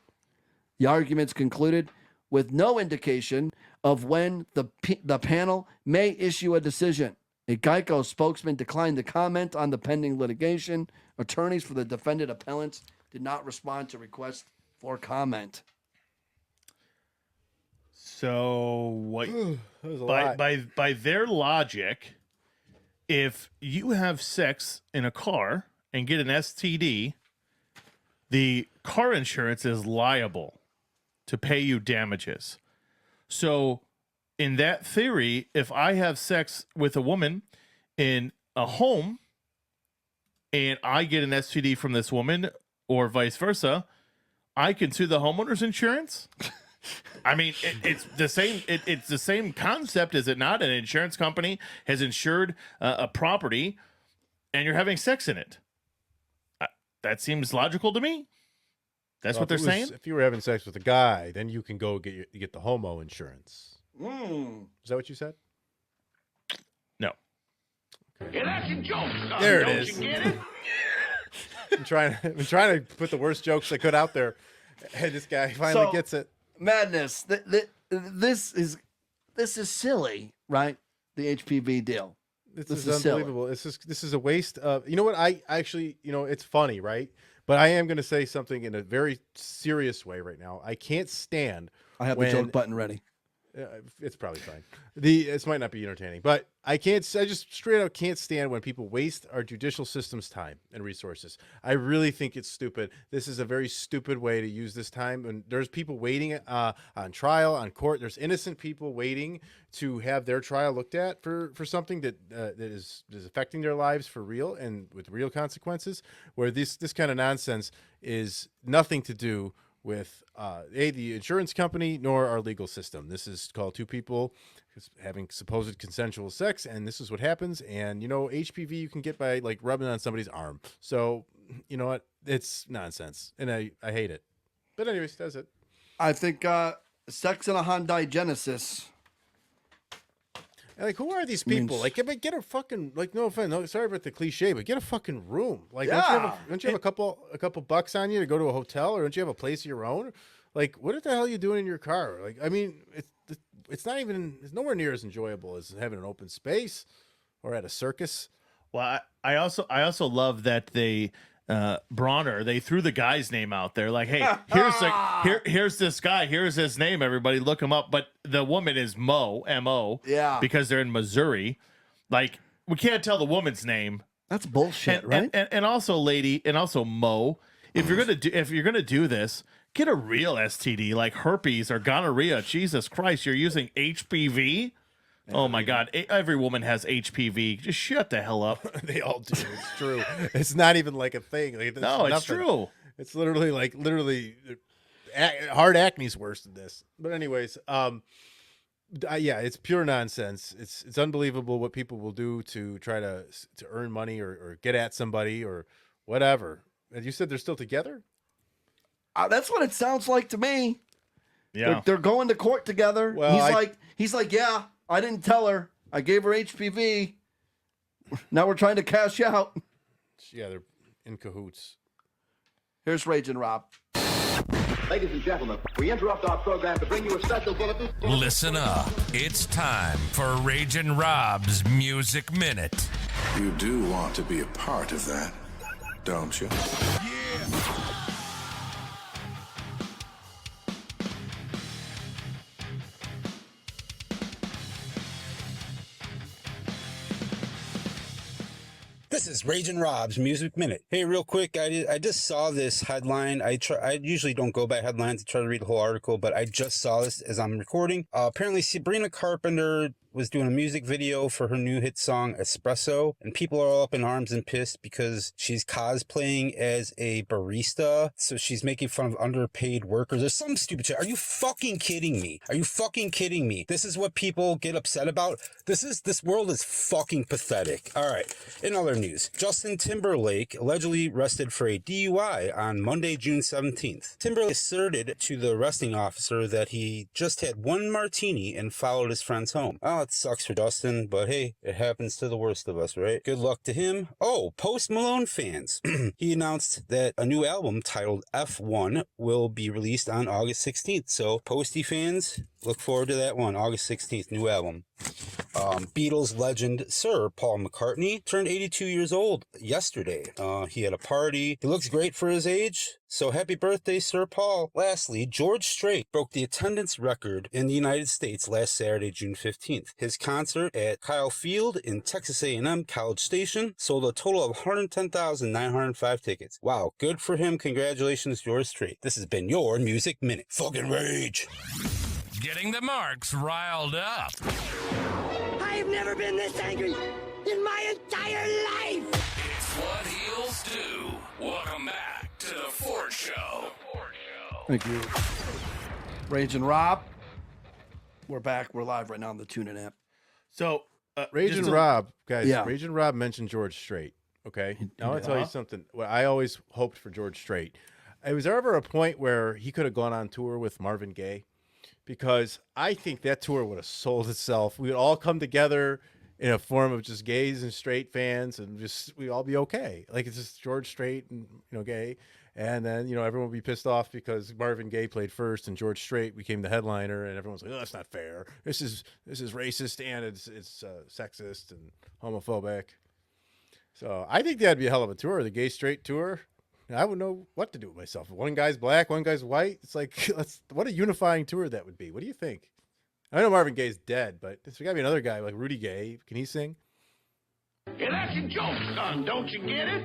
The arguments concluded with no indication of when the panel may issue a decision. A Geico spokesman declined to comment on the pending litigation. Attorneys for the defendant appellants did not respond to requests for comment. So what? by their logic, if you have sex in a car and get an STD, the car insurance is liable to pay you damages. So in that theory, if I have sex with a woman in a home and I get an STD from this woman or vice versa, I can sue the homeowner's insurance? I mean, it's the same. It's the same concept, is it not? An insurance company has insured a property, and you're having sex in it. That seems logical to me. That's what they're saying. If you were having sex with a guy, then you can go get the homo insurance. Is that what you said? No. Yeah, that's a joke. There it Don't is. you get it? I'm trying to put the worst jokes I could out there, and this guy finally gets it. Madness. This is silly, right? The HPV deal. This is unbelievable. This is a waste of. You know what? I actually, it's funny, right? But I am going to say something in a very serious way right now. I can't stand. I have the joke button ready. It's probably fine. This might not be entertaining, but I just straight up can't stand when people waste our judicial system's time and resources. I really think it's stupid. This is a very stupid way to use this time. And there's people waiting on trial, on court. There's innocent people waiting to have their trial looked at for something that is affecting their lives for real and with real consequences, where this kind of nonsense is nothing to do with the insurance company nor our legal system. This is called two people having supposed consensual sex, and this is what happens. And HPV you can get by like rubbing on somebody's arm. So you know what? It's nonsense, and I hate it. But anyways, that's it. I think sex in a Hyundai Genesis. And like, who are these people? Like, get a fucking, like, no offense, no, sorry about the cliche, but get a fucking room. Like, don't you have a couple bucks on you to go to a hotel, or don't you have a place of your own? Like, what the hell are you doing in your car? Like, I mean, it's not even, it's nowhere near as enjoyable as having an open space or at a circus. Well, I also love that they Bronner, they threw the guy's name out there. Like, hey, here's this guy. Here's his name. Everybody look him up. But the woman is Mo, M-O. Yeah. Because they're in Missouri. Like, we can't tell the woman's name. That's bullshit, right? And also, lady, and also Mo, if you're gonna do this, get a real STD like herpes or gonorrhea. Jesus Christ, you're using HPV? Oh my God! Every woman has HPV. Just shut the hell up. They all do. It's true. It's not even like a thing. Like, no, it's true. It's literally hard acne's worse than this. But anyways, yeah, it's pure nonsense. It's unbelievable what people will do to try to earn money or get at somebody or whatever. And you said they're still together? That's what it sounds like to me. Yeah, they're going to court together. Well, he's like, yeah. I didn't tell her. I gave her HPV. Now we're trying to cash out. Yeah, they're in cahoots. Here's Raging Rob. Ladies and gentlemen, we interrupt our program to bring you a special bulletin. Listen up. It's time for Raging Rob's Music Minute. You do want to be a part of that, don't you? Yeah. This is Raging Rob's Music Minute. Hey, real quick, I just saw this headline. I usually don't go by headlines to try to read the whole article, but I just saw this as I'm recording. Apparently, Sabrina Carpenter was doing a music video for her new hit song Espresso, and people are all up in arms and pissed because she's cosplaying as a barista, so she's making fun of underpaid workers or some stupid shit. Are you fucking kidding me? Are you fucking kidding me? This is what people get upset about? This world is fucking pathetic. All right, in other news, Justin Timberlake allegedly arrested for a DUI on Monday, June 17th. Timberlake asserted to the arresting officer that he just had one martini and followed his friends home. Oh, it sucks for Dustin, but hey, it happens to the worst of us, right? Good luck to him. Oh, Post Malone fans. He announced that a new album titled F1 will be released on August 16th. So, Posty fans, look forward to that one. August 16th, new album. Beatles legend Sir Paul McCartney turned 82 years old yesterday. He had a party. He looks great for his age. So happy birthday, Sir Paul. Lastly, George Strait broke the attendance record in the United States last Saturday, June 15th. His concert at Kyle Field in Texas A&M College Station sold a total of 110,905 tickets. Wow, good for him. Congratulations, George Strait. This has been your Music Minute. Fucking rage. Getting the marks riled up. I've never been this angry in my entire life. It's what heels do. Welcome back to the Fort Show. Thank you. Raging Rob. We're back. We're live right now on the TuneIn app. So, Raging Rob, guys. Yeah. Raging Rob mentioned George Strait. Okay, now I want to tell you something. Well, I always hoped for George Strait. Was there ever a point where he could have gone on tour with Marvin Gaye? Because I think that tour would have sold itself. We would all come together in a form of just gays and straight fans, and we'd all be okay. Like, it's just George Strait and Gaye, and then everyone would be pissed off because Marvin Gaye played first and George Strait became the headliner, and everyone's like, "Oh, that's not fair. This is racist and it's sexist and homophobic." So I think that'd be a hell of a tour, the gay straight tour. I wouldn't know what to do with myself. One guy's black, one guy's white. It's like, what a unifying tour that would be. What do you think? I know Marvin Gaye's dead, but there's got to be another guy like Rudy Gay. Can he sing? Yeah, that's a joke, son. Don't you get it?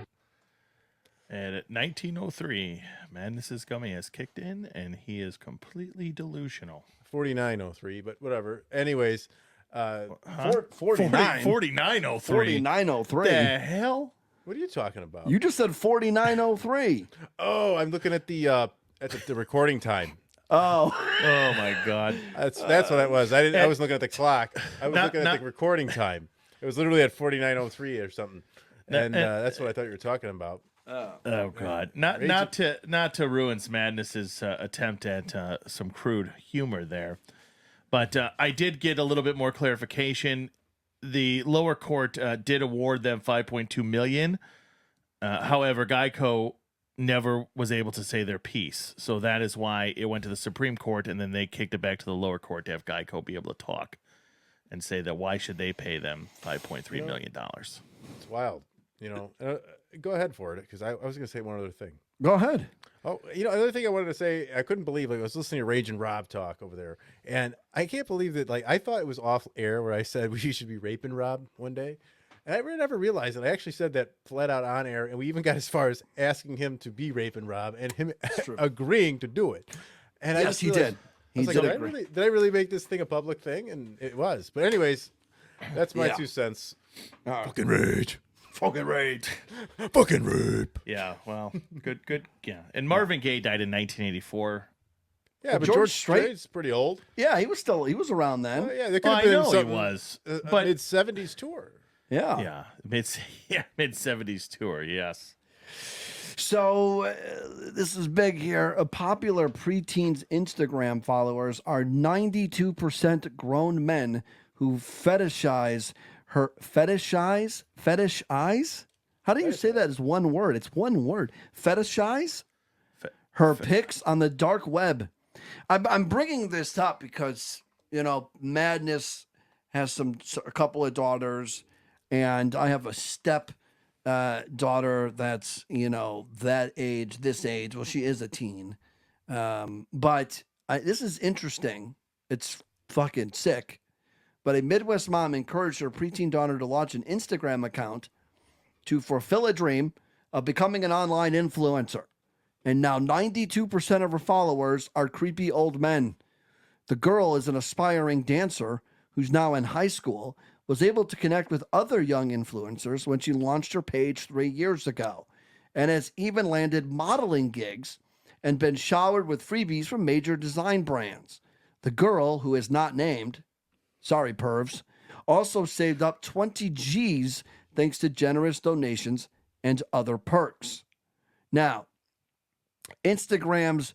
And at 1903, Madness's gummy has kicked in, and he is completely delusional. 4903, but whatever. Anyways, 49. 4903. 4903. The hell? What are you talking about? You just said 4903. Oh, I'm looking at the recording time. Oh my God. That's what it was. I was looking at the clock. I was looking at the recording time. It was literally at 4903 or something. And that's what I thought you were talking about. Oh God. Not to ruin Madness's attempt at some crude humor there. But I did get a little bit more clarification. the lower court did award them $5.2 million. However, Geico never was able to say their piece. So that is why it went to the Supreme Court, and then they kicked it back to the lower court to have Geico be able to talk and say that why should they pay them $5.3 million. It's wild. Go ahead for it, because I was going to say one other thing. Go ahead. Oh, another thing I wanted to say, I couldn't believe, I was listening to Rage and Rob talk over there, and I can't believe that, I thought it was off air where I said we should be raping Rob one day. And I never realized that I actually said that flat out on air, and we even got as far as asking him to be raping Rob and him agreeing to do it. And yes, he did. I was like, did I really make this thing a public thing? And it was. But anyways, that's my 2 cents. Fucking rage. Fucking rage. Fucking rape. Yeah, well, good. Yeah. And Marvin Gaye died in 1984. Yeah, but George Strait's pretty old. Yeah, he was around then. Yeah, there could have been something. He was. But mid-70s tour. Yeah. Yeah. Mid-70s tour, yes. So this is big here. A popular preteens Instagram followers are 92% grown men who fetishize? How do you say that as one word? It's one word. Fetishize her pics on the dark web. I'm bringing this up because, Madness has a couple of daughters, and I have a step daughter that's, this age. Well, she is a teen. But this is interesting. It's fucking sick. But a Midwest mom encouraged her preteen daughter to launch an Instagram account to fulfill a dream of becoming an online influencer. And now 92% of her followers are creepy old men. The girl is an aspiring dancer who's now in high school, was able to connect with other young influencers when she launched her page 3 years ago, and has even landed modeling gigs and been showered with freebies from major design brands. The girl, who is not named, sorry pervs, also saved up 20 G's thanks to generous donations and other perks. Now, Instagram's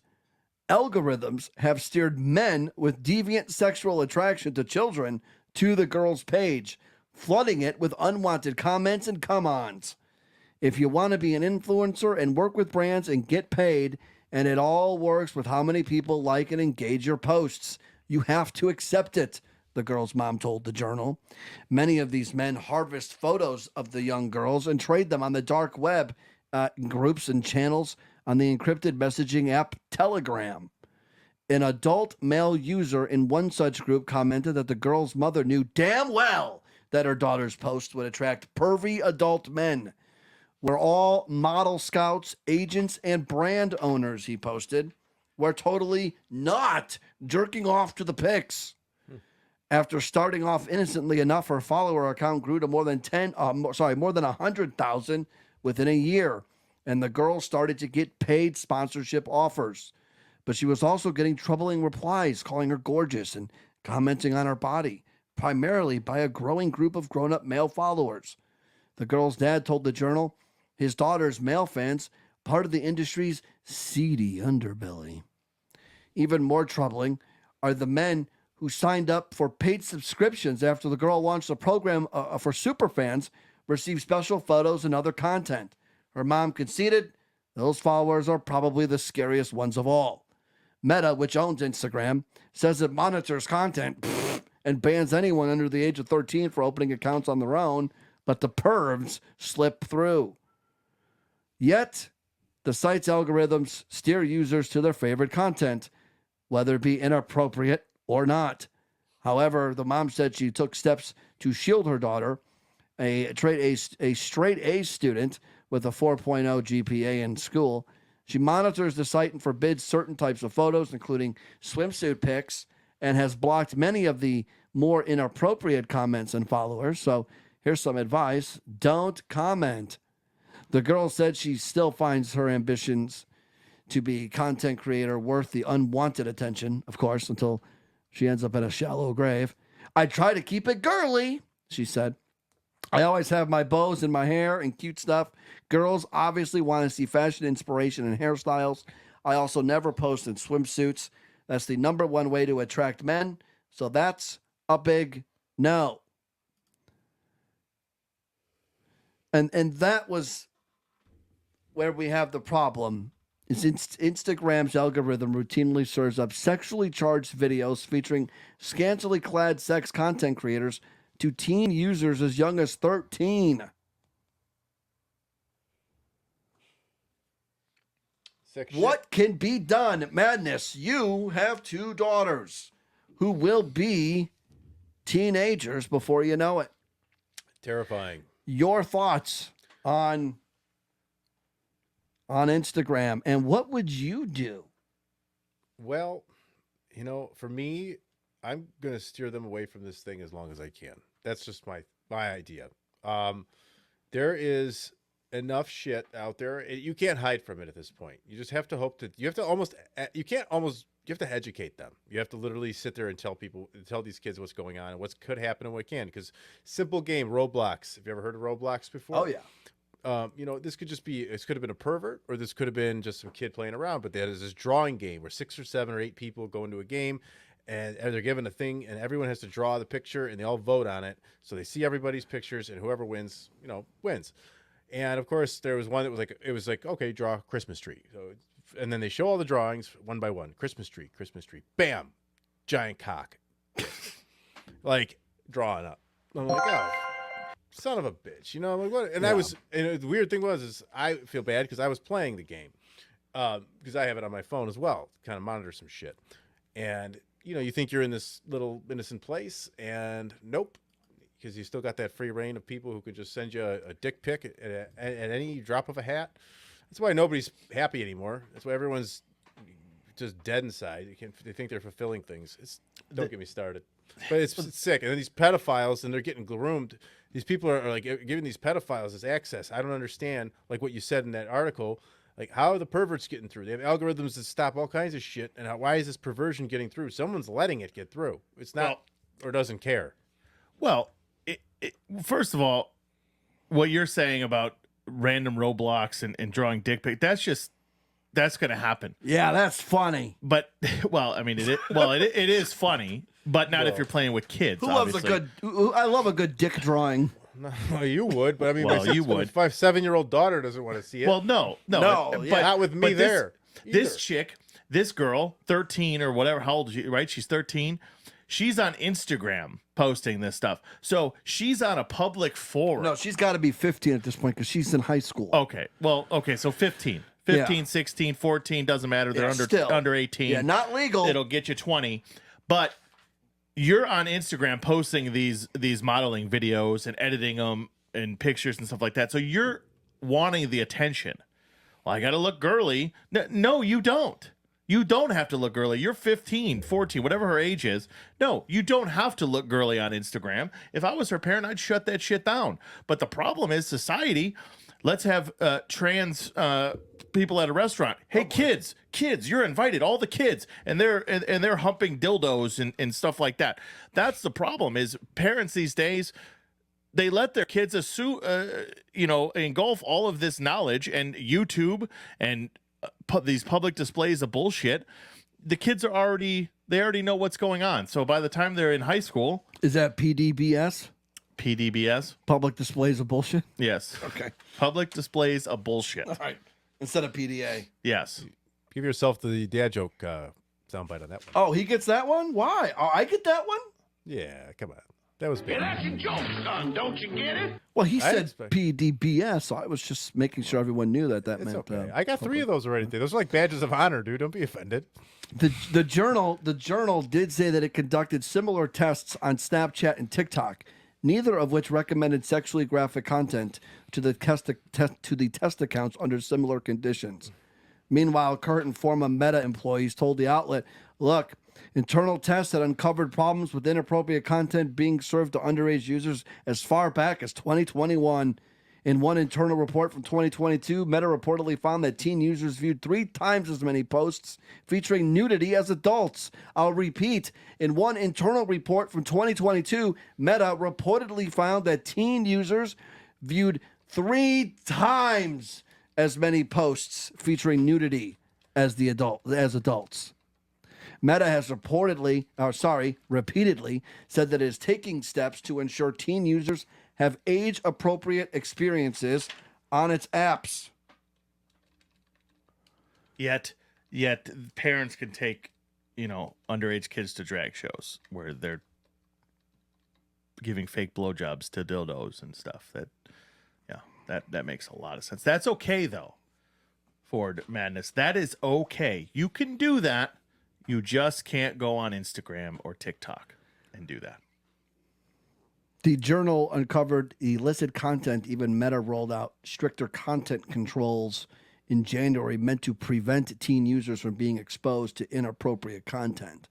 algorithms have steered men with deviant sexual attraction to children to the girl's page, flooding it with unwanted comments and come-ons. If you want to be an influencer and work with brands and get paid, and it all works with how many people like and engage your posts, you have to accept it, the girl's mom told the Journal. Many of these men harvest photos of the young girls and trade them on the dark web, groups and channels on the encrypted messaging app Telegram. An adult male user in one such group commented that the girl's mother knew damn well that her daughter's posts would attract pervy adult men. We're all model scouts, agents, and brand owners, he posted. We're totally not jerking off to the pics. After starting off innocently enough, her follower account grew to more than 100,000 within a year, and the girl started to get paid sponsorship offers. But she was also getting troubling replies, calling her gorgeous and commenting on her body, primarily by a growing group of grown-up male followers. The girl's dad told the Journal his daughter's male fans, part of the industry's seedy underbelly. Even more troubling are the men who signed up for paid subscriptions after the girl launched a program for superfans, received special photos and other content. Her mom conceded those followers are probably the scariest ones of all. Meta, which owns Instagram, says it monitors content and bans anyone under the age of 13 for opening accounts on their own, but the pervs slip through. Yet, the site's algorithms steer users to their favorite content, whether it be inappropriate or not. However, the mom said she took steps to shield her daughter, a straight A student with a 4.0 GPA in school. She monitors the site and forbids certain types of photos, including swimsuit pics, and has blocked many of the more inappropriate comments and followers. So here's some advice. Don't comment. The girl said she still finds her ambitions to be a content creator worth the unwanted attention, of course, until she ends up in a shallow grave. I try to keep it girly, she said. I always have my bows in my hair and cute stuff. Girls obviously want to see fashion inspiration and hairstyles. I also never post in swimsuits. That's the number one way to attract men. So that's a big no. And that was where we have the problem. Is Instagram's algorithm routinely serves up sexually charged videos featuring scantily clad sex content creators to teen users as young as 13. What can be done? Madness, you have 2 daughters who will be teenagers before you know it. Terrifying. Your thoughts on Instagram, and what would you do? Well, for me, I'm going to steer them away from this thing as long as I can. That's just my idea. There is enough shit out there. You can't hide from it at this point. You just have to hope that you have to educate them. You have to literally sit there and tell these kids what's going on and what could happen and what can. Because simple game, Roblox. Have you ever heard of Roblox before? Oh, yeah. This could have been a pervert, or this could have been just some kid playing around, but there's this drawing game where 6 or 7 or 8 people go into a game and they're given a thing and everyone has to draw the picture and they all vote on it. So they see everybody's pictures and whoever wins, wins. And of course there was one that was like, okay, draw a Christmas tree. So, and then they show all the drawings one by one, Christmas tree, bam, giant cock, like drawn up. I'm like, oh, son of a bitch, I'm like, what? And the weird thing was I feel bad because I was playing the game because I have it on my phone as well, kind of monitor some shit. And you think you're in this little innocent place, and nope, because you still got that free reign of people who could just send you a dick pic at any drop of a hat. That's why nobody's happy anymore. That's why everyone's just dead inside. They think they're fulfilling things. Don't get me started. But it's sick. And then these pedophiles, and they're getting groomed. These people are like giving these pedophiles this access. I don't understand, like what you said in that article, like how are the perverts getting through? They have algorithms that stop all kinds of shit. And why is this perversion getting through? Someone's letting it get through. It's not, or doesn't care. Well, first of all, what you're saying about random Roblox and drawing dick pic, that's going to happen. Yeah, that's funny. But, well, I mean, it is funny, but not if you're playing with kids. I love a good dick drawing. No, you would, but I mean, you would. My 7-year-old daughter doesn't want to see it. Well, no, but not with me there. This chick, this girl, 13 or whatever, how old is she, right? She's 13. She's on Instagram posting this stuff. So she's on a public forum. No, she's got to be 15 at this point because she's in high school. Okay. Well, so 15. 15, 16, 14, doesn't matter. They're under 18. Yeah, not legal. It'll get you 20. But you're on Instagram posting these modeling videos and editing them and pictures and stuff like that. So you're wanting the attention. Well, I got to look girly. No, you don't. You don't have to look girly. You're 15, 14, whatever her age is. No, you don't have to look girly on Instagram. If I was her parent, I'd shut that shit down. But the problem is society. Let's have trans people at a restaurant. Hey, kids, you're invited. All the kids, and they're humping dildos and stuff like that. That's the problem. Is parents these days, they let their kids engulf all of this knowledge and YouTube and these public displays of bullshit. The kids they already know what's going on. So by the time they're in high school, is that PDBS? PDBS? Public displays of bullshit? Yes. Okay. Public displays of bullshit. All right. Instead of PDA. Yes. Give yourself the dad joke soundbite on that one. Oh, he gets that one? Why? Oh, I get that one? Yeah, come on. That was big. Yeah, that's a joke, son. Don't you get it? Well, he said PDBS, so I was just making sure everyone knew that meant. Okay. I got 3 of those already. Those are like badges of honor, dude. Don't be offended. The journal did say that it conducted similar tests on Snapchat and TikTok, neither of which recommended sexually graphic content to the test accounts under similar conditions. Meanwhile, current and former Meta employees told the outlet, look, internal tests had uncovered problems with inappropriate content being served to underage users as far back as 2021. In one internal report from 2022, Meta reportedly found that teen users viewed 3 times as many posts featuring nudity as adults. I'll repeat, in one internal report from 2022, Meta reportedly found that teen users viewed 3 times as many posts featuring nudity as adults. Meta has repeatedly said that it is taking steps to ensure teen users have age-appropriate experiences on its apps. Yet parents can take, underage kids to drag shows where they're giving fake blowjobs to dildos and stuff. That makes a lot of sense. That's okay though. Ford Madness. That is okay. You can do that. You just can't go on Instagram or TikTok and do that. The Journal uncovered illicit content. Even Meta rolled out stricter content controls in January meant to prevent teen users from being exposed to inappropriate content.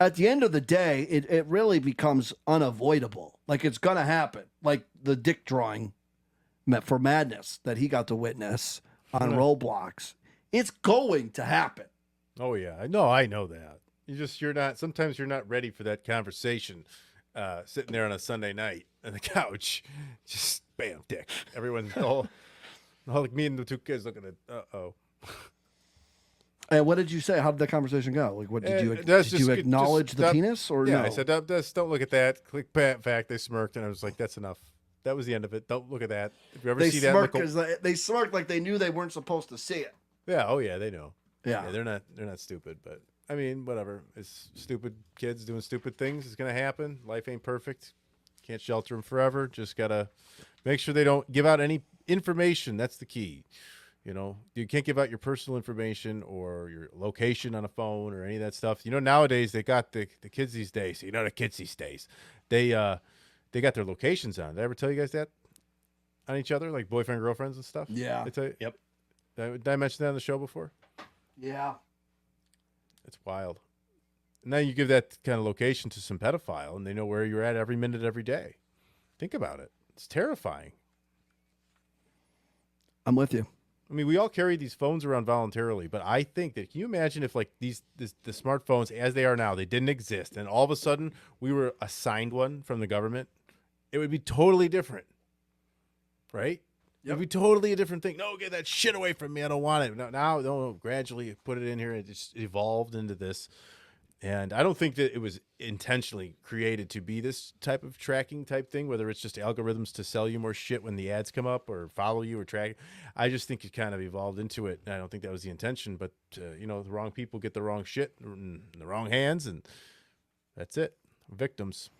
At the end of the day, it really becomes unavoidable. Like, it's going to happen. Like the dick drawing for Madness that he got to witness on Roblox. It's going to happen. Oh yeah, no, I know that. Sometimes you're not ready for that conversation. Sitting there on a Sunday night on the couch, just bam, dick. Everyone's all like me and the two kids looking at. And what did you say? How did the conversation go? Like, what did you acknowledge the penis or no? I said, don't look at that. Click fact. They smirked, and I was like, that's enough. That was the end of it. Don't look at that. If you ever see that, they smirked like they knew they weren't supposed to see it. Yeah. Oh yeah, they know. Yeah. They're not stupid, but I mean, whatever. It's stupid kids doing stupid things. It's gonna happen. Life ain't perfect. Can't shelter them forever. Just gotta make sure they don't give out any information. That's the key. You can't give out your personal information or your location on a phone or any of that stuff. Nowadays they got the kids these days. The kids these days, they got their locations on. Did I ever tell you guys that on each other, like boyfriend, girlfriends and stuff? Yeah. Yep. Did I mention that on the show before? Yeah. It's wild. And now you give that kind of location to some pedophile and they know where you're at every minute, every day. Think about it. It's terrifying. I'm with you. I mean, we all carry these phones around voluntarily, but I think that, can you imagine if like the smartphones as they are now, they didn't exist and all of a sudden we were assigned one from the government? It would be totally different. Right? Yep. It would be totally a different thing. No, get that shit away from me. I don't want it. Now, gradually put it in here. It just evolved into this. And I don't think that it was intentionally created to be this type of tracking type thing, whether it's just algorithms to sell you more shit when the ads come up or follow you or track. I just think it kind of evolved into it. And I don't think that was the intention, but the wrong people get the wrong shit in the wrong hands. And that's it. Victims.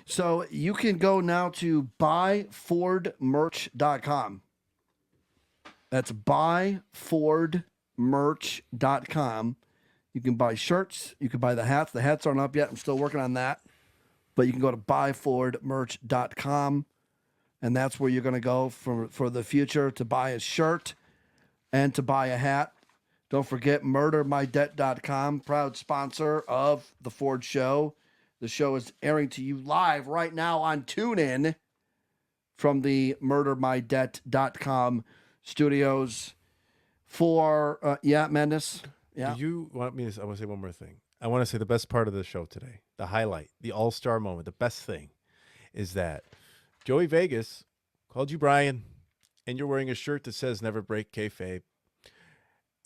So you can go now to buyfordmerch.com. That's buyfordmerch.com. You can buy shirts. You can buy the hats. The hats aren't up yet. I'm still working on that. But you can go to buyfordmerch.com. And that's where you're going to go for the future to buy a shirt and to buy a hat. Don't forget murdermydebt.com, proud sponsor of The Ford Show. The show is airing to you live right now on TuneIn from the murdermydebt.com studios for, Madness. Yeah. Do you want me to? I want to say one more thing. I want to say the best part of the show today, the highlight, the all-star moment, the best thing is that Joey Vegas called you Brian, and you're wearing a shirt that says "Never Break Kayfabe,"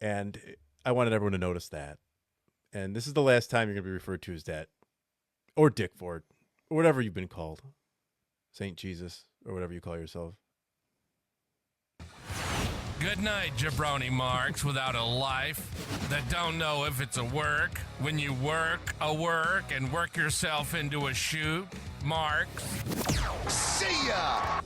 and I wanted everyone to notice that. And this is the last time you're going to be referred to as that, or Dick Ford, or whatever you've been called, Saint Jesus, or whatever you call yourself. Good night, jabroni marks without a life that don't know if it's a work when you work a work and work yourself into a shoot. Marks. See ya!